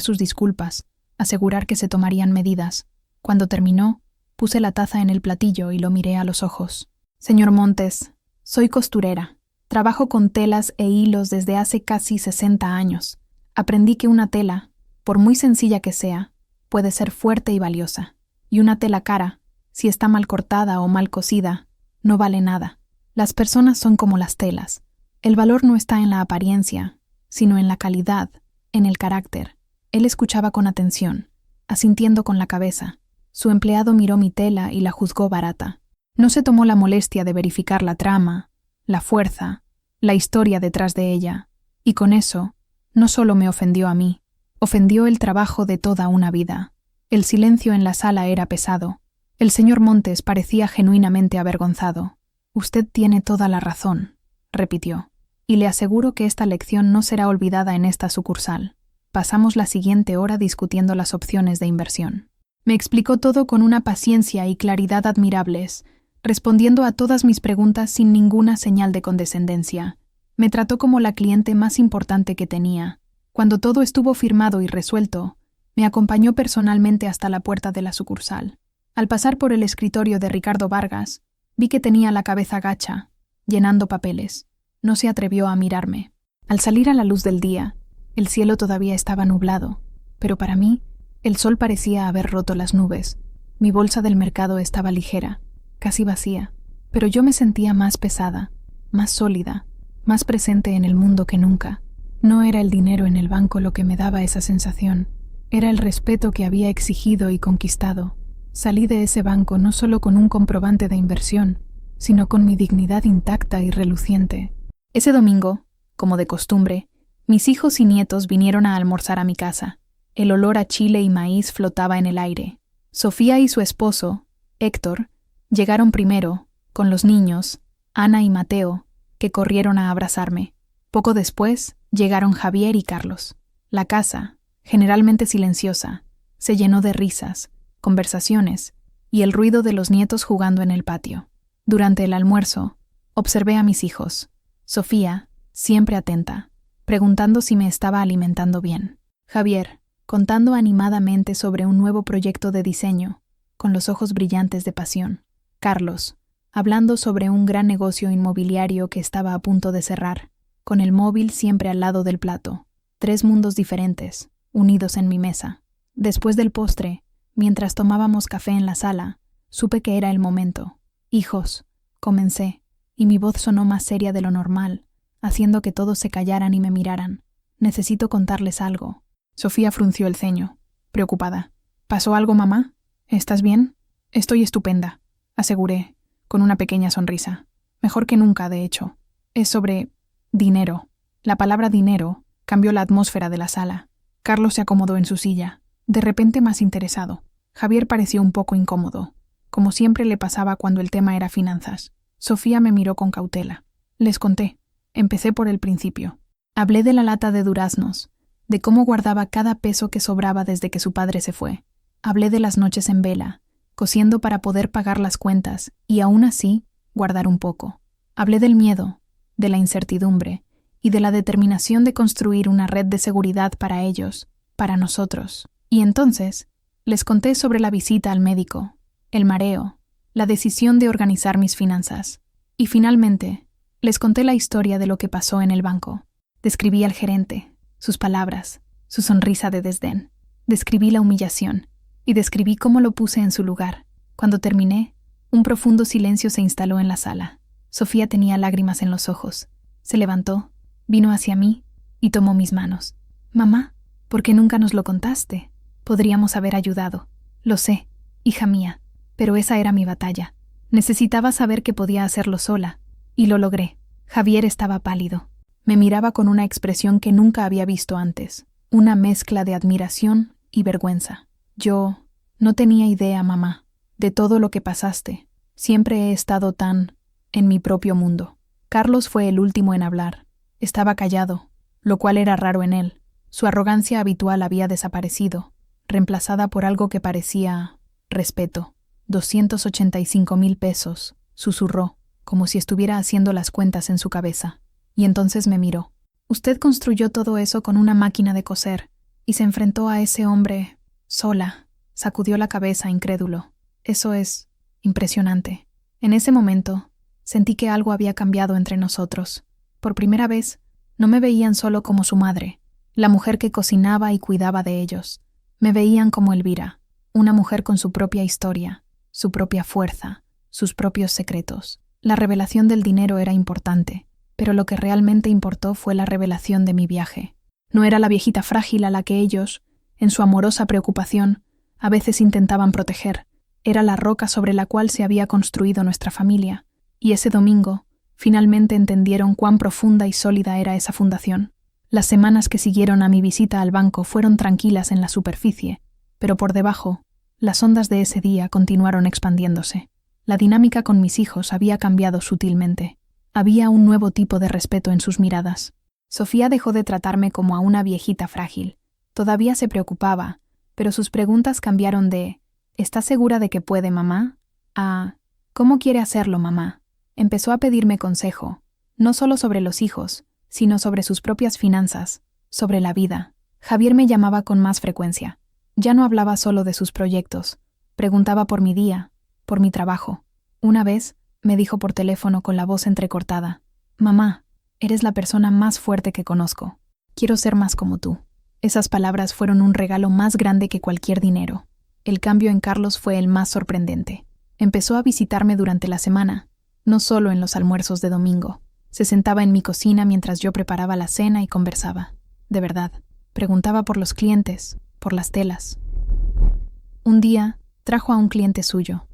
S1: sus disculpas, asegurar que se tomarían medidas. Cuando terminó, puse la taza en el platillo y lo miré a los ojos. Señor Montes, soy costurera. Trabajo con telas e hilos desde hace casi 60 años. Aprendí que una tela, por muy sencilla que sea, puede ser fuerte y valiosa. Y una tela cara, si está mal cortada o mal cosida, no vale nada. Las personas son como las telas. El valor no está en la apariencia, sino en la calidad, en el carácter. Él escuchaba con atención, asintiendo con la cabeza. Su empleado miró mi tela y la juzgó barata. No se tomó la molestia de verificar la trama, la fuerza, la historia detrás de ella, y con eso, no solo me ofendió a mí, ofendió el trabajo de toda una vida. El silencio en la sala era pesado. El señor Montes parecía genuinamente avergonzado. Usted tiene toda la razón, repitió, y le aseguro que esta lección no será olvidada en esta sucursal. Pasamos la siguiente hora discutiendo las opciones de inversión. Me explicó todo con una paciencia y claridad admirables, respondiendo a todas mis preguntas sin ninguna señal de condescendencia. Me trató como la cliente más importante que tenía. Cuando todo estuvo firmado y resuelto, me acompañó personalmente hasta la puerta de la sucursal. Al pasar por el escritorio de Ricardo Vargas, vi que tenía la cabeza gacha, llenando papeles. No se atrevió a mirarme. Al salir a la luz del día, el cielo todavía estaba nublado, pero para mí El sol parecía haber roto las nubes. Mi bolsa del mercado estaba ligera, casi vacía, pero yo me sentía más pesada, más sólida, más presente en el mundo que nunca. No era el dinero en el banco lo que me daba esa sensación, era el respeto que había exigido y conquistado. Salí de ese banco no solo con un comprobante de inversión, sino con mi dignidad intacta y reluciente. Ese domingo, como de costumbre, mis hijos y nietos vinieron a almorzar a mi casa. El olor a chile y maíz flotaba en el aire. Sofía y su esposo, Héctor, llegaron primero, con los niños, Ana y Mateo, que corrieron a abrazarme. Poco después, llegaron Javier y Carlos. La casa, generalmente silenciosa, se llenó de risas, conversaciones y el ruido de los nietos jugando en el patio. Durante el almuerzo, observé a mis hijos. Sofía, siempre atenta, preguntando si me estaba alimentando bien. Javier, contando animadamente sobre un nuevo proyecto de diseño, con los ojos brillantes de pasión. Carlos, hablando sobre un gran negocio inmobiliario que estaba a punto de cerrar, con el móvil siempre al lado del plato. 3 mundos diferentes, unidos en mi mesa. Después del postre, mientras tomábamos café en la sala, supe que era el momento. «Hijos», comencé, y mi voz sonó más seria de lo normal, haciendo que todos se callaran y me miraran. «Necesito contarles algo». Sofía frunció el ceño, preocupada. «¿Pasó algo, mamá? ¿Estás bien?» «Estoy estupenda», aseguré, con una pequeña sonrisa. «Mejor que nunca, de hecho. Es sobre dinero». La palabra dinero cambió la atmósfera de la sala. Carlos se acomodó en su silla, de repente más interesado. Javier pareció un poco incómodo, como siempre le pasaba cuando el tema era finanzas. Sofía me miró con cautela. Les conté. Empecé por el principio. Hablé de la lata de duraznos, de cómo guardaba cada peso que sobraba desde que su padre se fue. Hablé de las noches en vela, cosiendo para poder pagar las cuentas y aún así guardar un poco. Hablé del miedo, de la incertidumbre y de la determinación de construir una red de seguridad para ellos, para nosotros. Y entonces les conté sobre la visita al médico, el mareo, la decisión de organizar mis finanzas. Y finalmente les conté la historia de lo que pasó en el banco. Describí al gerente, sus palabras, su sonrisa de desdén. Describí la humillación y describí cómo lo puse en su lugar. Cuando terminé, un profundo silencio se instaló en la sala. Sofía tenía lágrimas en los ojos. Se levantó, vino hacia mí y tomó mis manos. «Mamá, ¿por qué nunca nos lo contaste? Podríamos haber ayudado». «Lo sé, hija mía, pero esa era mi batalla. Necesitaba saber que podía hacerlo sola, y lo logré». Javier estaba pálido. Me miraba con una expresión que nunca había visto antes, una mezcla de admiración y vergüenza. «Yo no tenía idea, mamá, de todo lo que pasaste. Siempre he estado tan en mi propio mundo». Carlos fue el último en hablar. Estaba callado, lo cual era raro en él. Su arrogancia habitual había desaparecido, reemplazada por algo que parecía respeto. 285,000 pesos, susurró, como si estuviera haciendo las cuentas en su cabeza. Y entonces me miró. «Usted construyó todo eso con una máquina de coser y se enfrentó a ese hombre sola». Sacudió la cabeza incrédulo. «Eso es impresionante». En ese momento, sentí que algo había cambiado entre nosotros. Por primera vez, no me veían solo como su madre, la mujer que cocinaba y cuidaba de ellos. Me veían como Elvira, una mujer con su propia historia, su propia fuerza, sus propios secretos. La revelación del dinero era importante, pero lo que realmente importó fue la revelación de mi viaje. No era la viejita frágil a la que ellos, en su amorosa preocupación, a veces intentaban proteger. Era la roca sobre la cual se había construido nuestra familia, y ese domingo, finalmente entendieron cuán profunda y sólida era esa fundación. Las semanas que siguieron a mi visita al banco fueron tranquilas en la superficie, pero por debajo, las ondas de ese día continuaron expandiéndose. La dinámica con mis hijos había cambiado sutilmente. Había un nuevo tipo de respeto en sus miradas. Sofía dejó de tratarme como a una viejita frágil. Todavía se preocupaba, pero sus preguntas cambiaron de «¿Estás segura de que puede, mamá?», a «¿Cómo quiere hacerlo, mamá?». Empezó a pedirme consejo, no solo sobre los hijos, sino sobre sus propias finanzas, sobre la vida. Javier me llamaba con más frecuencia. Ya no hablaba solo de sus proyectos, preguntaba por mi día, por mi trabajo. Una vez, me dijo por teléfono con la voz entrecortada: «Mamá, eres la persona más fuerte que conozco. Quiero ser más como tú». Esas palabras fueron un regalo más grande que cualquier dinero. El cambio en Carlos fue el más sorprendente. Empezó a visitarme durante la semana, no solo en los almuerzos de domingo. Se sentaba en mi cocina mientras yo preparaba la cena y conversaba. De verdad, preguntaba por los clientes, por las telas. Un día, trajo a un cliente suyo,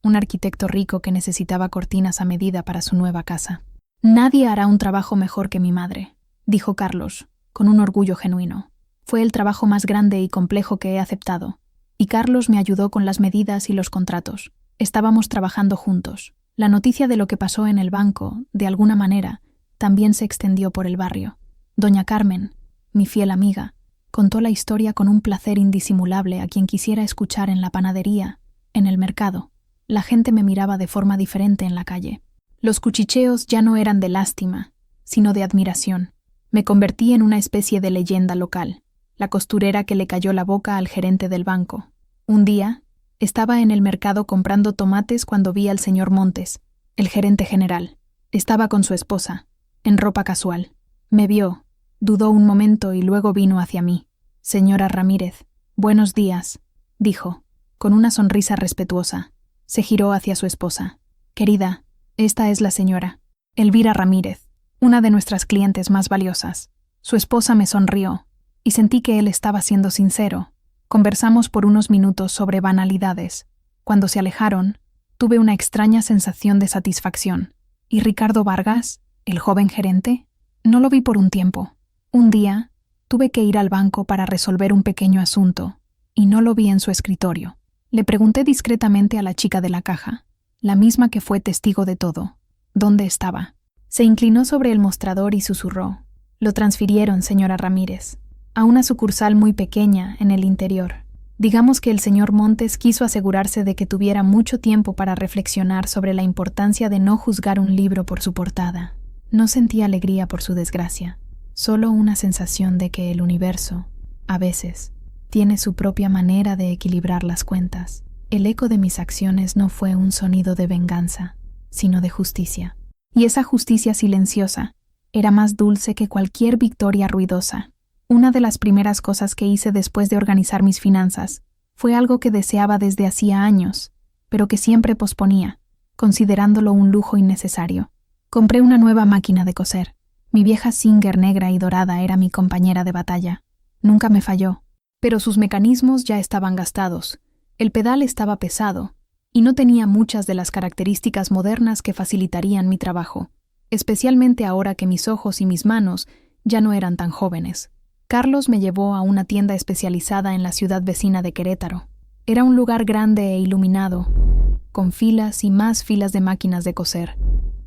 S1: un arquitecto rico que necesitaba cortinas a medida para su nueva casa. «Nadie hará un trabajo mejor que mi madre», dijo Carlos, con un orgullo genuino. «Fue el trabajo más grande y complejo que he aceptado, y Carlos me ayudó con las medidas y los contratos. Estábamos trabajando juntos. La noticia de lo que pasó en el banco, de alguna manera, también se extendió por el barrio. Doña Carmen, mi fiel amiga, contó la historia con un placer indisimulable a quien quisiera escuchar en la panadería, en el mercado. La gente me miraba de forma diferente en la calle. Los cuchicheos ya no eran de lástima, sino de admiración. Me convertí en una especie de leyenda local, la costurera que le cayó la boca al gerente del banco. Un día, estaba en el mercado comprando tomates cuando vi al señor Montes, el gerente general. Estaba con su esposa, en ropa casual. Me vio, dudó un momento y luego vino hacia mí. «Señora Ramírez, buenos días», dijo, con una sonrisa respetuosa. Se giró hacia su esposa. «Querida, esta es la señora Elvira Ramírez, una de nuestras clientes más valiosas». Su esposa me sonrió, y sentí que él estaba siendo sincero. Conversamos por unos minutos sobre banalidades. Cuando se alejaron, tuve una extraña sensación de satisfacción. ¿Y Ricardo Vargas, el joven gerente? No lo vi por un tiempo. Un día, tuve que ir al banco para resolver un pequeño asunto, y no lo vi en su escritorio. Le pregunté discretamente a la chica de la caja, la misma que fue testigo de todo, ¿dónde estaba? Se inclinó sobre el mostrador y susurró: «Lo transfirieron, señora Ramírez, a una sucursal muy pequeña en el interior. Digamos que el señor Montes quiso asegurarse de que tuviera mucho tiempo para reflexionar sobre la importancia de no juzgar un libro por su portada». No sentí alegría por su desgracia, solo una sensación de que el universo, a veces, tiene su propia manera de equilibrar las cuentas. El eco de mis acciones no fue un sonido de venganza, sino de justicia. Y esa justicia silenciosa era más dulce que cualquier victoria ruidosa. Una de las primeras cosas que hice después de organizar mis finanzas fue algo que deseaba desde hacía años, pero que siempre posponía, considerándolo un lujo innecesario. Compré una nueva máquina de coser. Mi vieja Singer negra y dorada era mi compañera de batalla. Nunca me falló, pero sus mecanismos ya estaban gastados, el pedal estaba pesado, y no tenía muchas de las características modernas que facilitarían mi trabajo, especialmente ahora que mis ojos y mis manos ya no eran tan jóvenes. Carlos me llevó a una tienda especializada en la ciudad vecina de Querétaro. Era un lugar grande e iluminado, con filas y más filas de máquinas de coser,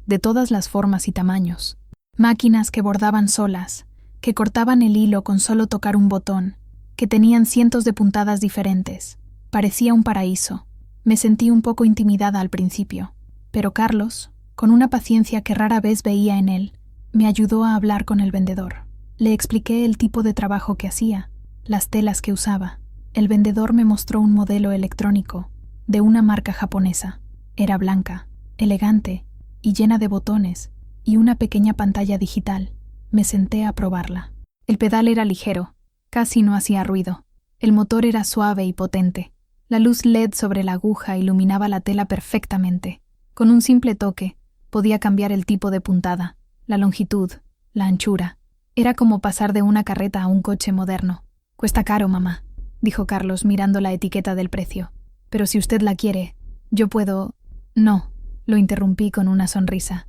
S1: de todas las formas y tamaños. Máquinas que bordaban solas, que cortaban el hilo con solo tocar un botón, que tenían cientos de puntadas diferentes. Parecía un paraíso. Me sentí un poco intimidada al principio, pero Carlos, con una paciencia que rara vez veía en él, me ayudó a hablar con el vendedor. Le expliqué el tipo de trabajo que hacía, las telas que usaba. El vendedor me mostró un modelo electrónico, de una marca japonesa. Era blanca, elegante y llena de botones, y una pequeña pantalla digital. Me senté a probarla. El pedal era ligero, casi no hacía ruido. El motor era suave y potente. La luz LED sobre la aguja iluminaba la tela perfectamente. Con un simple toque, podía cambiar el tipo de puntada, la longitud, la anchura. Era como pasar de una carreta a un coche moderno. «Cuesta caro, mamá», dijo Carlos mirando la etiqueta del precio. «Pero si usted la quiere, yo puedo...» «No», lo interrumpí con una sonrisa.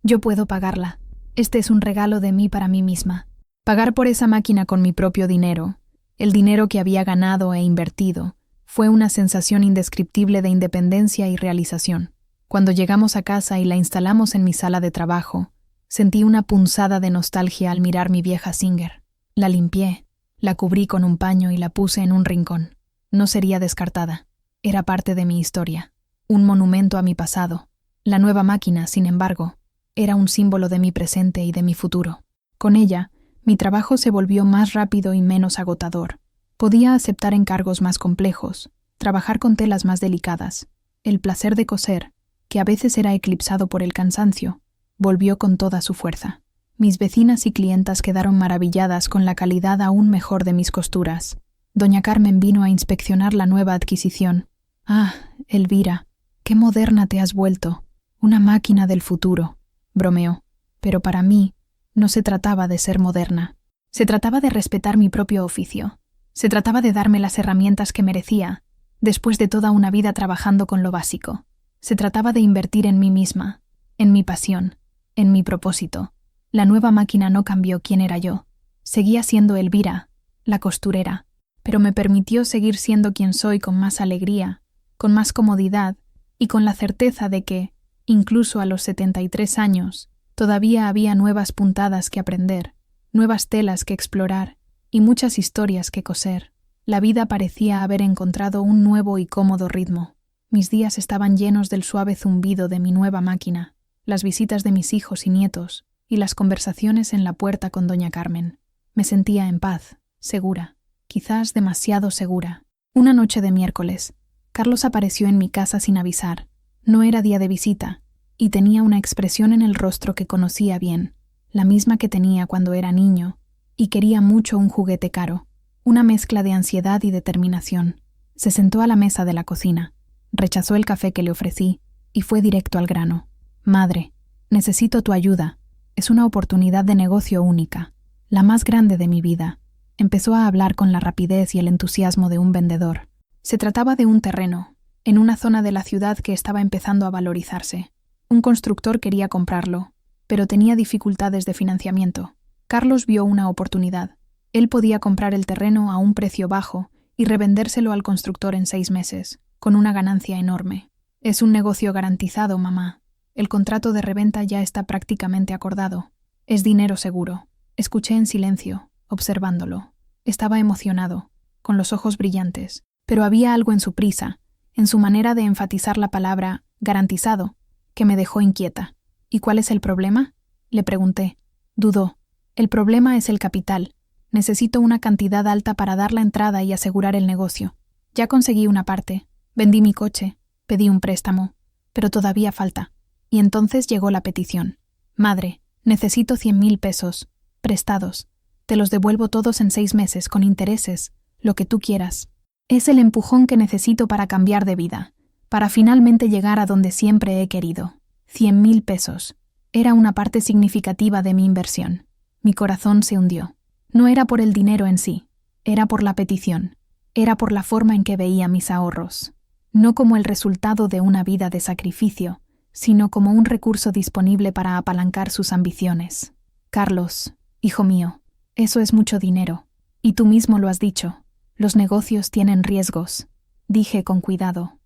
S1: «Yo puedo pagarla. Este es un regalo de mí para mí misma». Pagar por esa máquina con mi propio dinero, el dinero que había ganado e invertido, fue una sensación indescriptible de independencia y realización. Cuando llegamos a casa y la instalamos en mi sala de trabajo, sentí una punzada de nostalgia al mirar mi vieja Singer. La limpié, la cubrí con un paño y la puse en un rincón. No sería descartada. Era parte de mi historia, un monumento a mi pasado. La nueva máquina, sin embargo, era un símbolo de mi presente y de mi futuro. Con ella, mi trabajo se volvió más rápido y menos agotador. Podía aceptar encargos más complejos, trabajar con telas más delicadas. El placer de coser, que a veces era eclipsado por el cansancio, volvió con toda su fuerza. Mis vecinas y clientas quedaron maravilladas con la calidad aún mejor de mis costuras. Doña Carmen vino a inspeccionar la nueva adquisición. «Ah, Elvira, qué moderna te has vuelto. Una máquina del futuro», bromeó. Pero para mí no se trataba de ser moderna. Se trataba de respetar mi propio oficio. Se trataba de darme las herramientas que merecía, después de toda una vida trabajando con lo básico. Se trataba de invertir en mí misma, en mi pasión, en mi propósito. La nueva máquina no cambió quién era yo. Seguía siendo Elvira, la costurera, pero me permitió seguir siendo quien soy con más alegría, con más comodidad y con la certeza de que, incluso a los 73 años, todavía había nuevas puntadas que aprender, nuevas telas que explorar y muchas historias que coser. La vida parecía haber encontrado un nuevo y cómodo ritmo. Mis días estaban llenos del suave zumbido de mi nueva máquina, las visitas de mis hijos y nietos, y las conversaciones en la puerta con doña Carmen. Me sentía en paz, segura, quizás demasiado segura. Una noche de miércoles, Carlos apareció en mi casa sin avisar. No era día de visita, y tenía una expresión en el rostro que conocía bien, la misma que tenía cuando era niño, y quería mucho un juguete caro, una mezcla de ansiedad y determinación. Se sentó a la mesa de la cocina, rechazó el café que le ofrecí, y fue directo al grano. «Madre, necesito tu ayuda. Es una oportunidad de negocio única, la más grande de mi vida». Empezó a hablar con la rapidez y el entusiasmo de un vendedor. Se trataba de un terreno, en una zona de la ciudad que estaba empezando a valorizarse. Un constructor quería comprarlo, pero tenía dificultades de financiamiento. Carlos vio una oportunidad. Él podía comprar el terreno a un precio bajo y revendérselo al constructor en 6 meses, con una ganancia enorme. «Es un negocio garantizado, mamá. El contrato de reventa ya está prácticamente acordado. Es dinero seguro». Escuché en silencio, observándolo. Estaba emocionado, con los ojos brillantes, pero había algo en su prisa, en su manera de enfatizar la palabra «garantizado», que me dejó inquieta. «¿Y cuál es el problema?», le pregunté. Dudó. «El problema es el capital. Necesito una cantidad alta para dar la entrada y asegurar el negocio. Ya conseguí una parte. Vendí mi coche. Pedí un préstamo. Pero todavía falta». Y entonces llegó la petición. «Madre, necesito 100.000 pesos. Prestados. Te los devuelvo todos en 6 meses, con intereses, lo que tú quieras. Es el empujón que necesito para cambiar de vida, para finalmente llegar a donde siempre he querido. 100.000 pesos. Era una parte significativa de mi inversión. Mi corazón se hundió. No era por el dinero en sí, era por la petición, era por la forma en que veía mis ahorros. No como el resultado de una vida de sacrificio, sino como un recurso disponible para apalancar sus ambiciones. «Carlos, hijo mío, eso es mucho dinero. Y tú mismo lo has dicho. Los negocios tienen riesgos», dije con cuidado.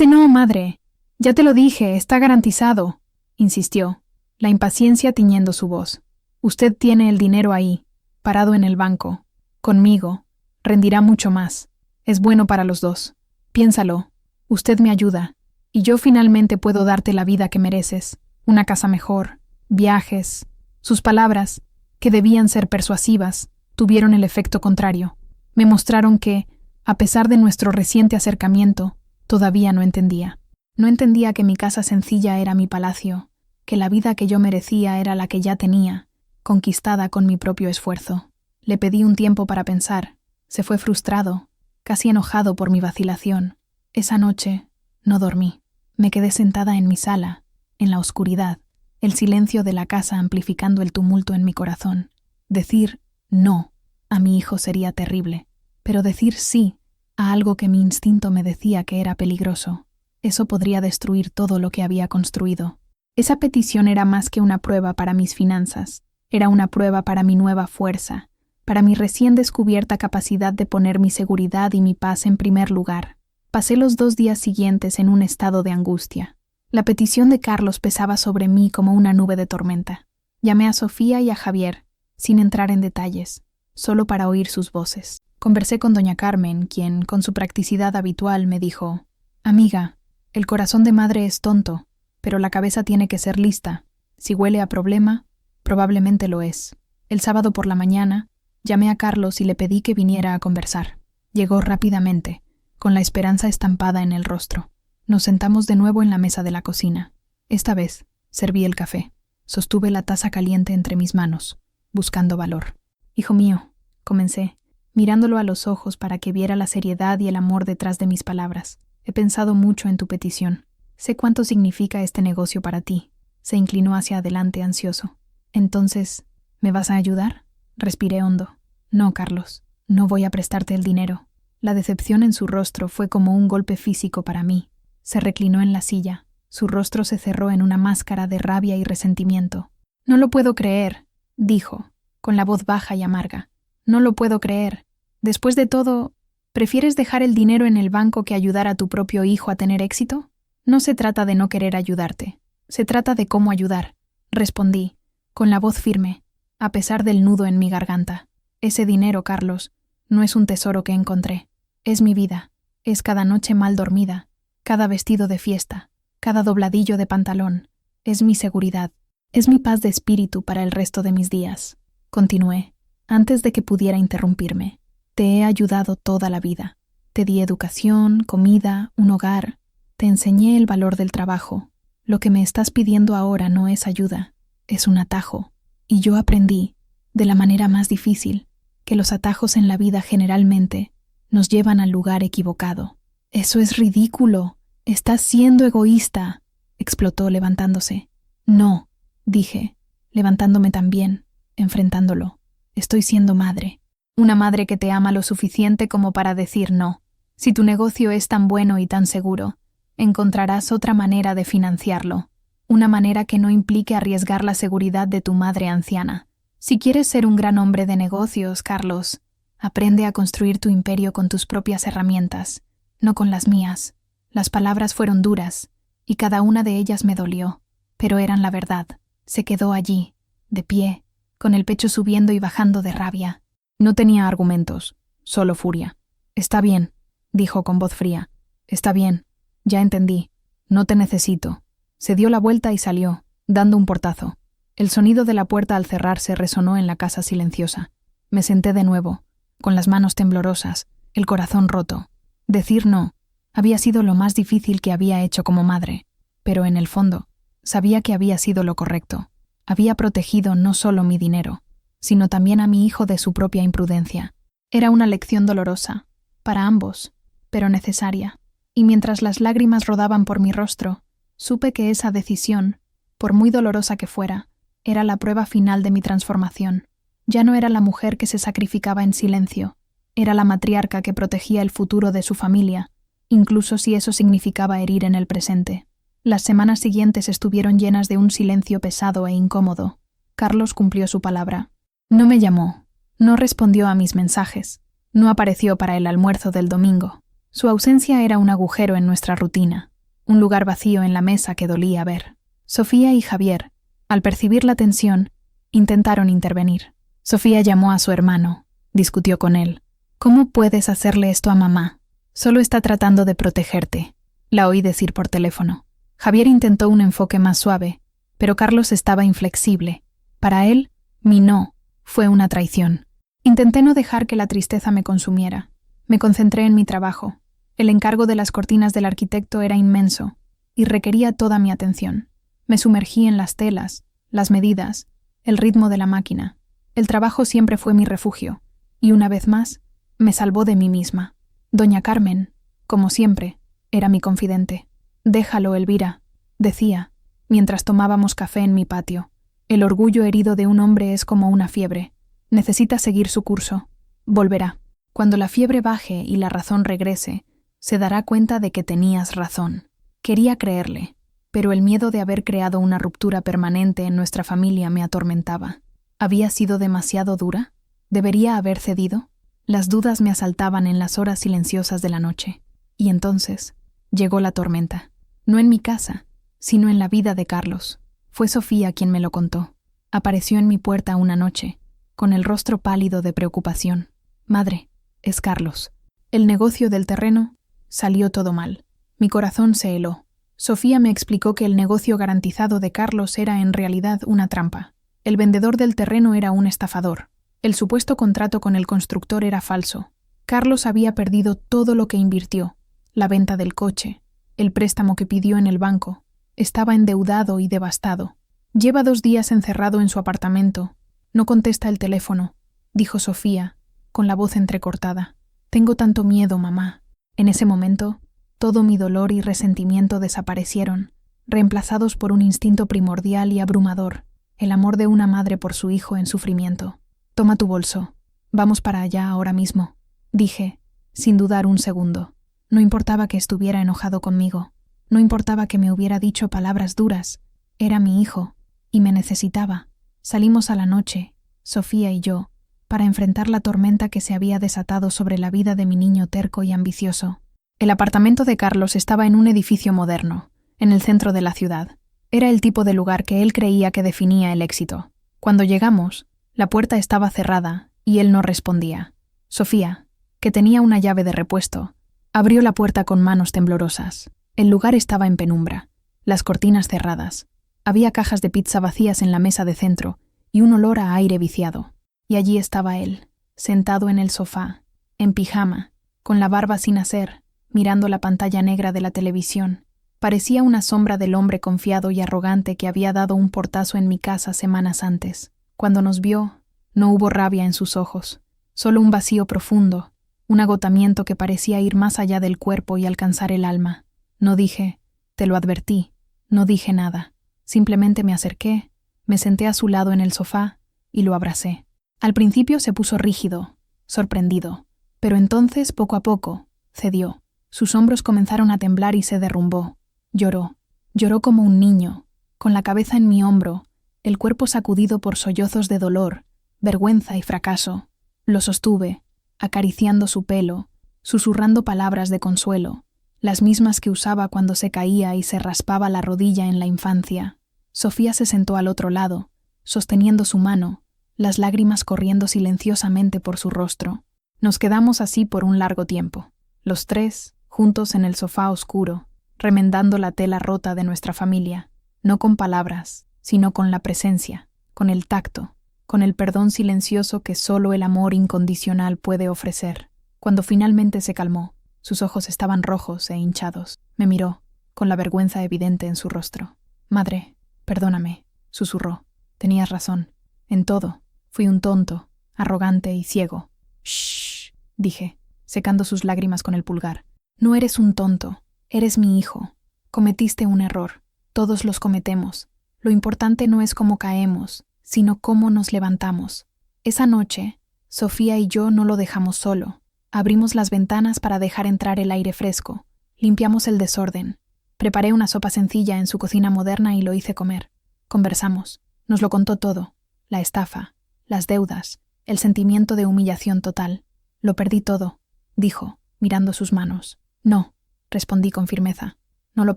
S1: No, madre. Ya te lo dije, está garantizado», insistió, la impaciencia tiñendo su voz. «Usted tiene el dinero ahí, parado en el banco. Conmigo. Rendirá mucho más. Es bueno para los dos. Piénsalo. Usted me ayuda. Y yo finalmente puedo darte la vida que mereces. Una casa mejor. Viajes». Sus palabras, que debían ser persuasivas, tuvieron el efecto contrario. Me mostraron que, a pesar de nuestro reciente acercamiento, todavía no entendía. No entendía que mi casa sencilla era mi palacio, que la vida que yo merecía era la que ya tenía, conquistada con mi propio esfuerzo. Le pedí un tiempo para pensar. Se fue frustrado, casi enojado por mi vacilación. Esa noche no dormí. Me quedé sentada en mi sala, en la oscuridad, el silencio de la casa amplificando el tumulto en mi corazón. Decir no a mi hijo sería terrible, pero decir sí a algo que mi instinto me decía que era peligroso, eso podría destruir todo lo que había construido. Esa petición era más que una prueba para mis finanzas, era una prueba para mi nueva fuerza, para mi recién descubierta capacidad de poner mi seguridad y mi paz en primer lugar. Pasé los 2 días siguientes en un estado de angustia. La petición de Carlos pesaba sobre mí como una nube de tormenta. Llamé a Sofía y a Javier, sin entrar en detalles, solo para oír sus voces. Conversé con doña Carmen, quien, con su practicidad habitual, me dijo: «Amiga, el corazón de madre es tonto, pero la cabeza tiene que ser lista. Si huele a problema, probablemente lo es». El sábado por la mañana, llamé a Carlos y le pedí que viniera a conversar. Llegó rápidamente, con la esperanza estampada en el rostro. Nos sentamos de nuevo en la mesa de la cocina. Esta vez, serví el café. Sostuve la taza caliente entre mis manos, buscando valor. Hijo mío, comencé, mirándolo a los ojos para que viera la seriedad y el amor detrás de mis palabras. He pensado mucho en tu petición. Sé cuánto significa este negocio para ti. Se inclinó hacia adelante ansioso. Entonces, ¿me vas a ayudar? Respiré hondo. No, Carlos, no voy a prestarte el dinero. La decepción en su rostro fue como un golpe físico para mí. Se reclinó en la silla. Su rostro se cerró en una máscara de rabia y resentimiento. No lo puedo creer, dijo, con la voz baja y amarga. No lo puedo creer. Después de todo, ¿prefieres dejar el dinero en el banco que ayudar a tu propio hijo a tener éxito? No se trata de no querer ayudarte. Se trata de cómo ayudar, respondí, con la voz firme, a pesar del nudo en mi garganta. Ese dinero, Carlos, no es un tesoro que encontré. Es mi vida. Es cada noche mal dormida, cada vestido de fiesta, cada dobladillo de pantalón. Es mi seguridad. Es mi paz de espíritu para el resto de mis días. Continué, antes de que pudiera interrumpirme. Te he ayudado toda la vida. Te di educación, comida, un hogar. Te enseñé el valor del trabajo. Lo que me estás pidiendo ahora no es ayuda, es un atajo. Y yo aprendí, de la manera más difícil, que los atajos en la vida generalmente nos llevan al lugar equivocado. Eso es ridículo. Estás siendo egoísta, explotó levantándose. No, dije, levantándome también, enfrentándolo. Estoy siendo madre. Una madre que te ama lo suficiente como para decir no. Si tu negocio es tan bueno y tan seguro, encontrarás otra manera de financiarlo. Una manera que no implique arriesgar la seguridad de tu madre anciana. Si quieres ser un gran hombre de negocios, Carlos, aprende a construir tu imperio con tus propias herramientas, no con las mías. Las palabras fueron duras, y cada una de ellas me dolió, pero eran la verdad. Se quedó allí, de pie, con el pecho subiendo y bajando de rabia. No tenía argumentos, solo furia. Está bien, dijo con voz fría. Está bien, ya entendí. No te necesito. Se dio la vuelta y salió, dando un portazo. El sonido de la puerta al cerrarse resonó en la casa silenciosa. Me senté de nuevo, con las manos temblorosas, el corazón roto. Decir no había sido lo más difícil que había hecho como madre, pero en el fondo, sabía que había sido lo correcto. Había protegido no solo mi dinero, sino también a mi hijo de su propia imprudencia. Era una lección dolorosa, para ambos, pero necesaria. Y mientras las lágrimas rodaban por mi rostro, supe que esa decisión, por muy dolorosa que fuera, era la prueba final de mi transformación. Ya no era la mujer que se sacrificaba en silencio, era la matriarca que protegía el futuro de su familia, incluso si eso significaba herir en el presente. Las semanas siguientes estuvieron llenas de un silencio pesado e incómodo. Carlos cumplió su palabra. No me llamó, no respondió a mis mensajes, no apareció para el almuerzo del domingo. Su ausencia era un agujero en nuestra rutina, un lugar vacío en la mesa que dolía ver. Sofía y Javier, al percibir la tensión, intentaron intervenir. Sofía llamó a su hermano, discutió con él. ¿Cómo puedes hacerle esto a mamá? Solo está tratando de protegerte, la oí decir por teléfono. Javier intentó un enfoque más suave, pero Carlos estaba inflexible. Para él, mi no fue una traición. Intenté no dejar que la tristeza me consumiera. Me concentré en mi trabajo. El encargo de las cortinas del arquitecto era inmenso y requería toda mi atención. Me sumergí en las telas, las medidas, el ritmo de la máquina. El trabajo siempre fue mi refugio, y una vez más, me salvó de mí misma. Doña Carmen, como siempre, era mi confidente. Déjalo, Elvira, decía, mientras tomábamos café en mi patio. El orgullo herido de un hombre es como una fiebre. Necesita seguir su curso. Volverá. Cuando la fiebre baje y la razón regrese, se dará cuenta de que tenías razón. Quería creerle, pero el miedo de haber creado una ruptura permanente en nuestra familia me atormentaba. ¿Había sido demasiado dura? ¿Debería haber cedido? Las dudas me asaltaban en las horas silenciosas de la noche. Y entonces llegó la tormenta. No en mi casa, sino en la vida de Carlos. Fue Sofía quien me lo contó. Apareció en mi puerta una noche, con el rostro pálido de preocupación. Madre, es Carlos. El negocio del terreno salió todo mal. Mi corazón se heló. Sofía me explicó que el negocio garantizado de Carlos era en realidad una trampa. El vendedor del terreno era un estafador. El supuesto contrato con el constructor era falso. Carlos había perdido todo lo que invirtió. La venta del coche, el préstamo que pidió en el banco. Estaba endeudado y devastado. Lleva 2 días encerrado en su apartamento. No contesta el teléfono, dijo Sofía, con la voz entrecortada. Tengo tanto miedo, mamá. En ese momento, todo mi dolor y resentimiento desaparecieron, reemplazados por un instinto primordial y abrumador, el amor de una madre por su hijo en sufrimiento. Toma tu bolso. Vamos para allá ahora mismo, dije, sin dudar un segundo. No importaba que estuviera enojado conmigo. No importaba que me hubiera dicho palabras duras. Era mi hijo, y me necesitaba. Salimos a la noche, Sofía y yo, para enfrentar la tormenta que se había desatado sobre la vida de mi niño terco y ambicioso. El apartamento de Carlos estaba en un edificio moderno, en el centro de la ciudad. Era el tipo de lugar que él creía que definía el éxito. Cuando llegamos, la puerta estaba cerrada y él no respondía. Sofía, que tenía una llave de repuesto, abrió la puerta con manos temblorosas. El lugar estaba en penumbra, las cortinas cerradas. Había cajas de pizza vacías en la mesa de centro y un olor a aire viciado. Y allí estaba él, sentado en el sofá, en pijama, con la barba sin hacer, mirando la pantalla negra de la televisión. Parecía una sombra del hombre confiado y arrogante que había dado un portazo en mi casa semanas antes. Cuando nos vio, no hubo rabia en sus ojos, solo un vacío profundo, un agotamiento que parecía ir más allá del cuerpo y alcanzar el alma. No dije, te lo advertí, no dije nada. Simplemente me acerqué, me senté a su lado en el sofá y lo abracé. Al principio se puso rígido, sorprendido, pero entonces, poco a poco, cedió. Sus hombros comenzaron a temblar y se derrumbó. Lloró como un niño, con la cabeza en mi hombro, el cuerpo sacudido por sollozos de dolor, vergüenza y fracaso. Lo sostuve, acariciando su pelo, susurrando palabras de consuelo, las mismas que usaba cuando se caía y se raspaba la rodilla en la infancia. Sofía se sentó al otro lado, sosteniendo su mano, las lágrimas corriendo silenciosamente por su rostro. Nos quedamos así por un largo tiempo, los tres, juntos en el sofá oscuro, remendando la tela rota de nuestra familia, no con palabras, sino con la presencia, con el tacto, con el perdón silencioso que solo el amor incondicional puede ofrecer. Cuando finalmente se calmó, sus ojos estaban rojos e hinchados. Me miró, con la vergüenza evidente en su rostro. Madre, perdóname, susurró. Tenías razón. En todo. Fui un tonto, arrogante y ciego. Shh, dije, secando sus lágrimas con el pulgar. No eres un tonto. Eres mi hijo. Cometiste un error. Todos los cometemos. Lo importante no es cómo caemos, sino cómo nos levantamos. Esa noche, Sofía y yo no lo dejamos solo. Abrimos las ventanas para dejar entrar el aire fresco. Limpiamos el desorden. Preparé una sopa sencilla en su cocina moderna y lo hice comer. Conversamos. Nos lo contó todo. La estafa, las deudas, el sentimiento de humillación total. Lo perdí todo, dijo, mirando sus manos. No, respondí con firmeza. No lo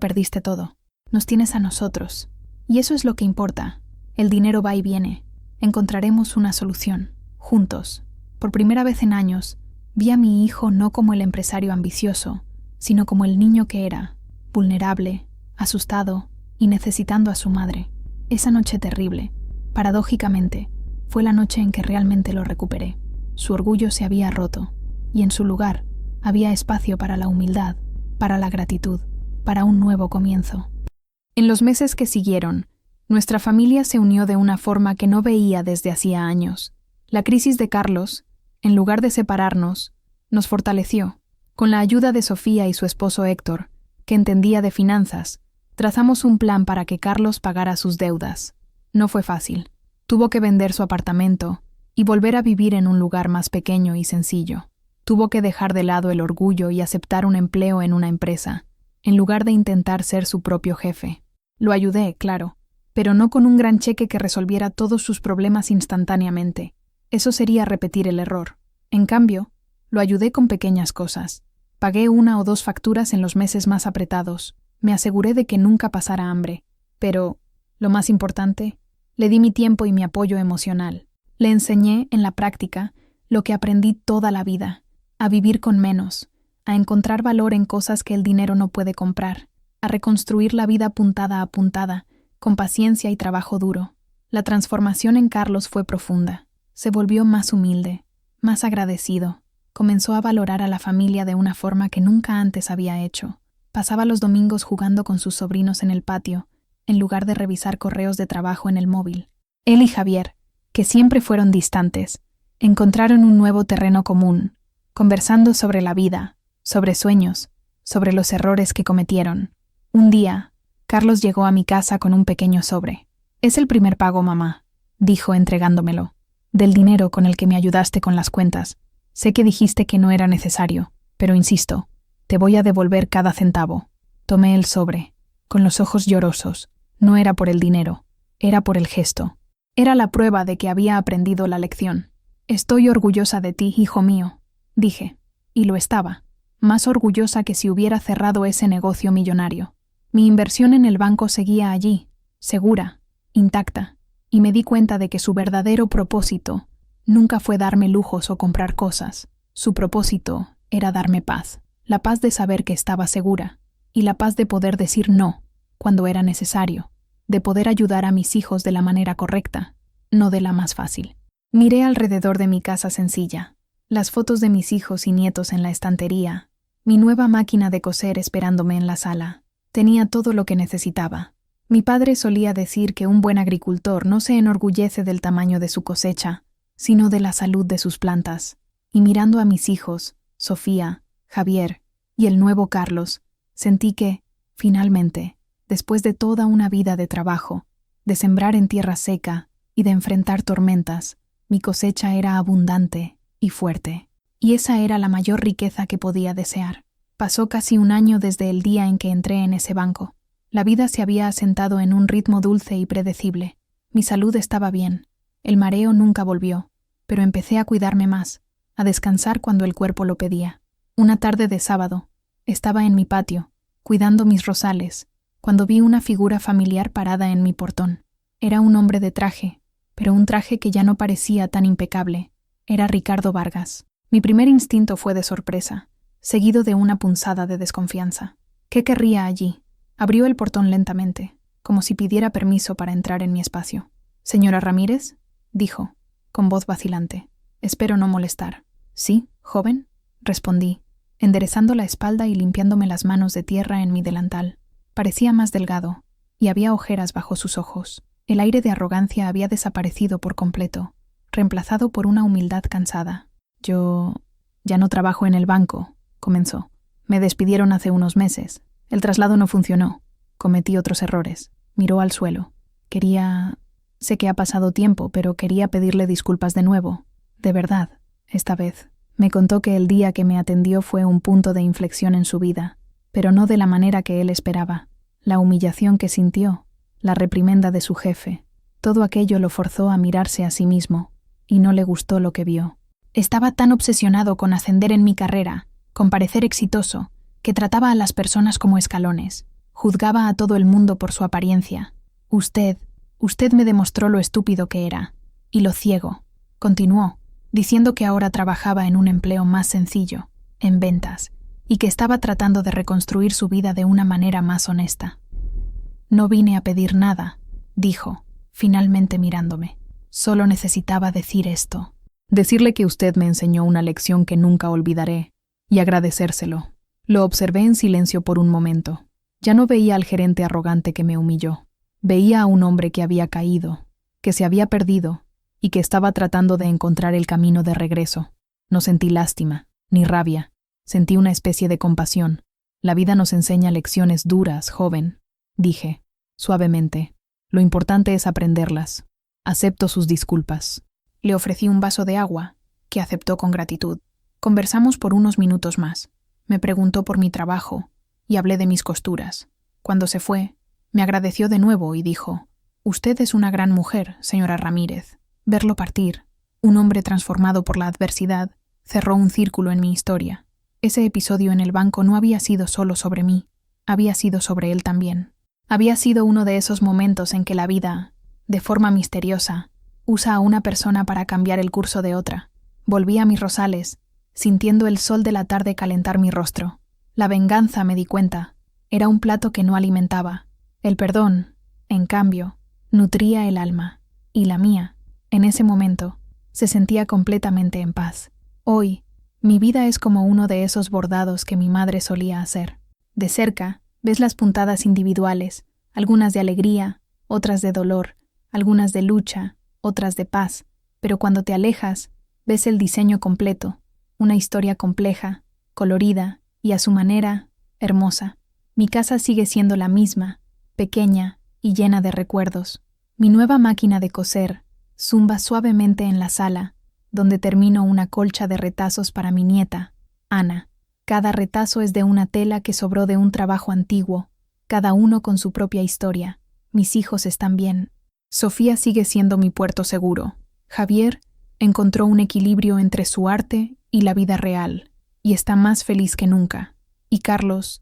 S1: perdiste todo. Nos tienes a nosotros. Y eso es lo que importa. El dinero va y viene. Encontraremos una solución. Juntos. Por primera vez en años, vi a mi hijo no como el empresario ambicioso, sino como el niño que era, vulnerable, asustado y necesitando a su madre. Esa noche terrible, paradójicamente, fue la noche en que realmente lo recuperé. Su orgullo se había roto, y en su lugar había espacio para la humildad, para la gratitud, para un nuevo comienzo. En los meses que siguieron, nuestra familia se unió de una forma que no veía desde hacía años. La crisis de Carlos, en lugar de separarnos, nos fortaleció. Con la ayuda de Sofía y su esposo Héctor, que entendía de finanzas, trazamos un plan para que Carlos pagara sus deudas. No fue fácil. Tuvo que vender su apartamento y volver a vivir en un lugar más pequeño y sencillo. Tuvo que dejar de lado el orgullo y aceptar un empleo en una empresa, en lugar de intentar ser su propio jefe. Lo ayudé, claro, pero no con un gran cheque que resolviera todos sus problemas instantáneamente. Eso sería repetir el error. En cambio, lo ayudé con pequeñas cosas. Pagué 1 o 2 facturas en los meses más apretados. Me aseguré de que nunca pasara hambre. Pero, lo más importante, le di mi tiempo y mi apoyo emocional. Le enseñé, en la práctica, lo que aprendí toda la vida: a vivir con menos, a encontrar valor en cosas que el dinero no puede comprar, a reconstruir la vida puntada a puntada, con paciencia y trabajo duro. La transformación en Carlos fue profunda. Se volvió más humilde, más agradecido. Comenzó a valorar a la familia de una forma que nunca antes había hecho. Pasaba los domingos jugando con sus sobrinos en el patio, en lugar de revisar correos de trabajo en el móvil. Él y Javier, que siempre fueron distantes, encontraron un nuevo terreno común, conversando sobre la vida, sobre sueños, sobre los errores que cometieron. Un día, Carlos llegó a mi casa con un pequeño sobre. «Es el primer pago, mamá», dijo entregándomelo, «del dinero con el que me ayudaste con las cuentas. Sé que dijiste que no era necesario, pero insisto, te voy a devolver cada centavo». Tomé el sobre, con los ojos llorosos. No era por el dinero, era por el gesto. Era la prueba de que había aprendido la lección. «Estoy orgullosa de ti, hijo mío», dije, y lo estaba, más orgullosa que si hubiera cerrado ese negocio millonario. Mi inversión en el banco seguía allí, segura, intacta, y me di cuenta de que su verdadero propósito nunca fue darme lujos o comprar cosas. Su propósito era darme paz, la paz de saber que estaba segura, y la paz de poder decir no cuando era necesario, de poder ayudar a mis hijos de la manera correcta, no de la más fácil. Miré alrededor de mi casa sencilla, las fotos de mis hijos y nietos en la estantería, mi nueva máquina de coser esperándome en la sala. Tenía todo lo que necesitaba. Mi padre solía decir que un buen agricultor no se enorgullece del tamaño de su cosecha, sino de la salud de sus plantas. Y mirando a mis hijos, Sofía, Javier y el nuevo Carlos, sentí que, finalmente, después de toda una vida de trabajo, de sembrar en tierra seca y de enfrentar tormentas, mi cosecha era abundante y fuerte. Y esa era la mayor riqueza que podía desear. Pasó casi un año desde el día en que entré en ese banco. La vida se había asentado en un ritmo dulce y predecible. Mi salud estaba bien. El mareo nunca volvió, pero empecé a cuidarme más, a descansar cuando el cuerpo lo pedía. Una tarde de sábado, estaba en mi patio, cuidando mis rosales, cuando vi una figura familiar parada en mi portón. Era un hombre de traje, pero un traje que ya no parecía tan impecable. Era Ricardo Vargas. Mi primer instinto fue de sorpresa, seguido de una punzada de desconfianza. ¿Qué querría allí? Abrió el portón lentamente, como si pidiera permiso para entrar en mi espacio. «¿Señora Ramírez?», dijo, con voz vacilante. «Espero no molestar». «Sí, joven», respondí, enderezando la espalda y limpiándome las manos de tierra en mi delantal. Parecía más delgado, y había ojeras bajo sus ojos. El aire de arrogancia había desaparecido por completo, reemplazado por una humildad cansada. «Yo ya no trabajo en el banco», comenzó. «Me despidieron hace unos meses. El traslado no funcionó. Cometí otros errores». Miró al suelo. Sé que ha pasado tiempo, pero quería pedirle disculpas de nuevo. De verdad, esta vez. Me contó que el día que me atendió fue un punto de inflexión en su vida, pero no de la manera que él esperaba. La humillación que sintió, la reprimenda de su jefe, todo aquello lo forzó a mirarse a sí mismo, y no le gustó lo que vio. Estaba tan obsesionado con ascender en mi carrera, con parecer exitoso, que trataba a las personas como escalones. Juzgaba a todo el mundo por su apariencia. Usted me demostró lo estúpido que era, y lo ciego», continuó, diciendo que ahora trabajaba en un empleo más sencillo, en ventas, y que estaba tratando de reconstruir su vida de una manera más honesta. «No vine a pedir nada», dijo, finalmente mirándome. «Solo necesitaba decir esto. Decirle que usted me enseñó una lección que nunca olvidaré, y agradecérselo». Lo observé en silencio por un momento. Ya no veía al gerente arrogante que me humilló. Veía a un hombre que había caído, que se había perdido y que estaba tratando de encontrar el camino de regreso. No sentí lástima, ni rabia. Sentí una especie de compasión. «La vida nos enseña lecciones duras, joven», dije, suavemente. «Lo importante es aprenderlas. Acepto sus disculpas». Le ofrecí un vaso de agua, que aceptó con gratitud. Conversamos por unos minutos más. Me preguntó por mi trabajo, y hablé de mis costuras. Cuando se fue, me agradeció de nuevo y dijo: «Usted es una gran mujer, señora Ramírez». Verlo partir, un hombre transformado por la adversidad, cerró un círculo en mi historia. Ese episodio en el banco no había sido solo sobre mí, había sido sobre él también. Había sido uno de esos momentos en que la vida, de forma misteriosa, usa a una persona para cambiar el curso de otra. Volví a mis rosales, sintiendo el sol de la tarde calentar mi rostro. La venganza, me di cuenta, era un plato que no alimentaba. El perdón, en cambio, nutría el alma, y la mía, en ese momento, se sentía completamente en paz. Hoy, mi vida es como uno de esos bordados que mi madre solía hacer. De cerca, ves las puntadas individuales, algunas de alegría, otras de dolor, algunas de lucha, otras de paz, pero cuando te alejas, ves el diseño completo, una historia compleja, colorida y a su manera, hermosa. Mi casa sigue siendo la misma, pequeña y llena de recuerdos. Mi nueva máquina de coser zumba suavemente en la sala, donde termino una colcha de retazos para mi nieta, Ana. Cada retazo es de una tela que sobró de un trabajo antiguo, cada uno con su propia historia. Mis hijos están bien. Sofía sigue siendo mi puerto seguro. Javier encontró un equilibrio entre su arte y la vida real, y está más feliz que nunca. Y Carlos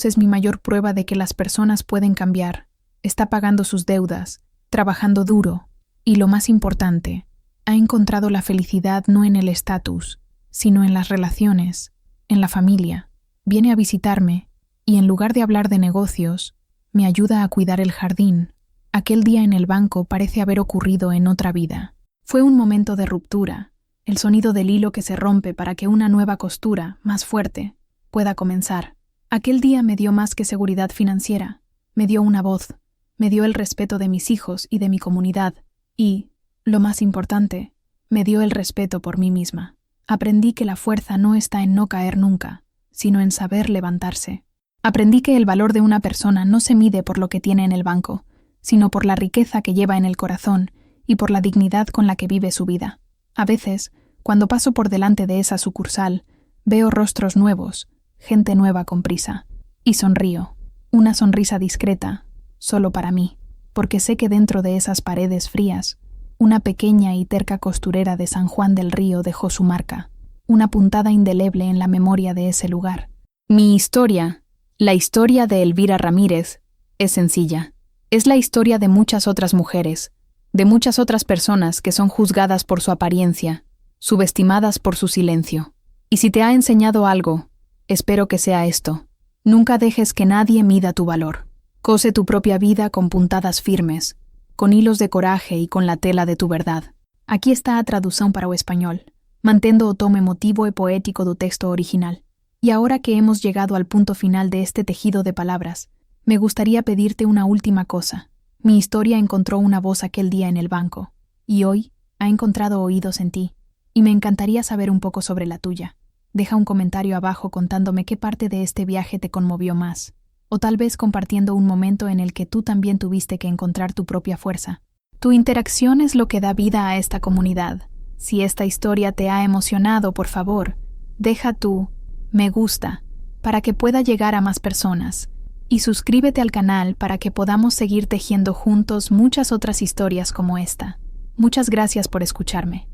S1: es mi mayor prueba de que las personas pueden cambiar. Está pagando sus deudas, trabajando duro, y lo más importante, ha encontrado la felicidad no en el estatus, sino en las relaciones, en la familia. Viene a visitarme, y en lugar de hablar de negocios, me ayuda a cuidar el jardín. Aquel día en el banco parece haber ocurrido en otra vida. Fue un momento de ruptura, el sonido del hilo que se rompe para que una nueva costura, más fuerte, pueda comenzar. Aquel día me dio más que seguridad financiera, me dio una voz, me dio el respeto de mis hijos y de mi comunidad, y, lo más importante, me dio el respeto por mí misma. Aprendí que la fuerza no está en no caer nunca, sino en saber levantarse. Aprendí que el valor de una persona no se mide por lo que tiene en el banco, sino por la riqueza que lleva en el corazón y por la dignidad con la que vive su vida. A veces, cuando paso por delante de esa sucursal, veo rostros nuevos, gente nueva con prisa, y sonrío, una sonrisa discreta, solo para mí, porque sé que dentro de esas paredes frías, una pequeña y terca costurera de San Juan del Río dejó su marca, una puntada indeleble en la memoria de ese lugar. Mi historia, la historia de Elvira Ramírez, es sencilla. Es la historia de muchas otras mujeres, de muchas otras personas que son juzgadas por su apariencia, subestimadas por su silencio. Y si te ha enseñado algo, espero que sea esto. Nunca dejes que nadie mida tu valor. Cose tu propia vida con puntadas firmes, con hilos de coraje y con la tela de tu verdad. Aquí está a traducción para o español, mantendo o tomo emotivo e poético do texto original. Y ahora que hemos llegado al punto final de este tejido de palabras, me gustaría pedirte una última cosa. Mi historia encontró una voz aquel día en el banco, y hoy ha encontrado oídos en ti, y me encantaría saber un poco sobre la tuya. Deja un comentario abajo contándome qué parte de este viaje te conmovió más, o tal vez compartiendo un momento en el que tú también tuviste que encontrar tu propia fuerza. Tu interacción es lo que da vida a esta comunidad. Si esta historia te ha emocionado, por favor, deja tu me gusta para que pueda llegar a más personas, y suscríbete al canal para que podamos seguir tejiendo juntos muchas otras historias como esta. Muchas gracias por escucharme.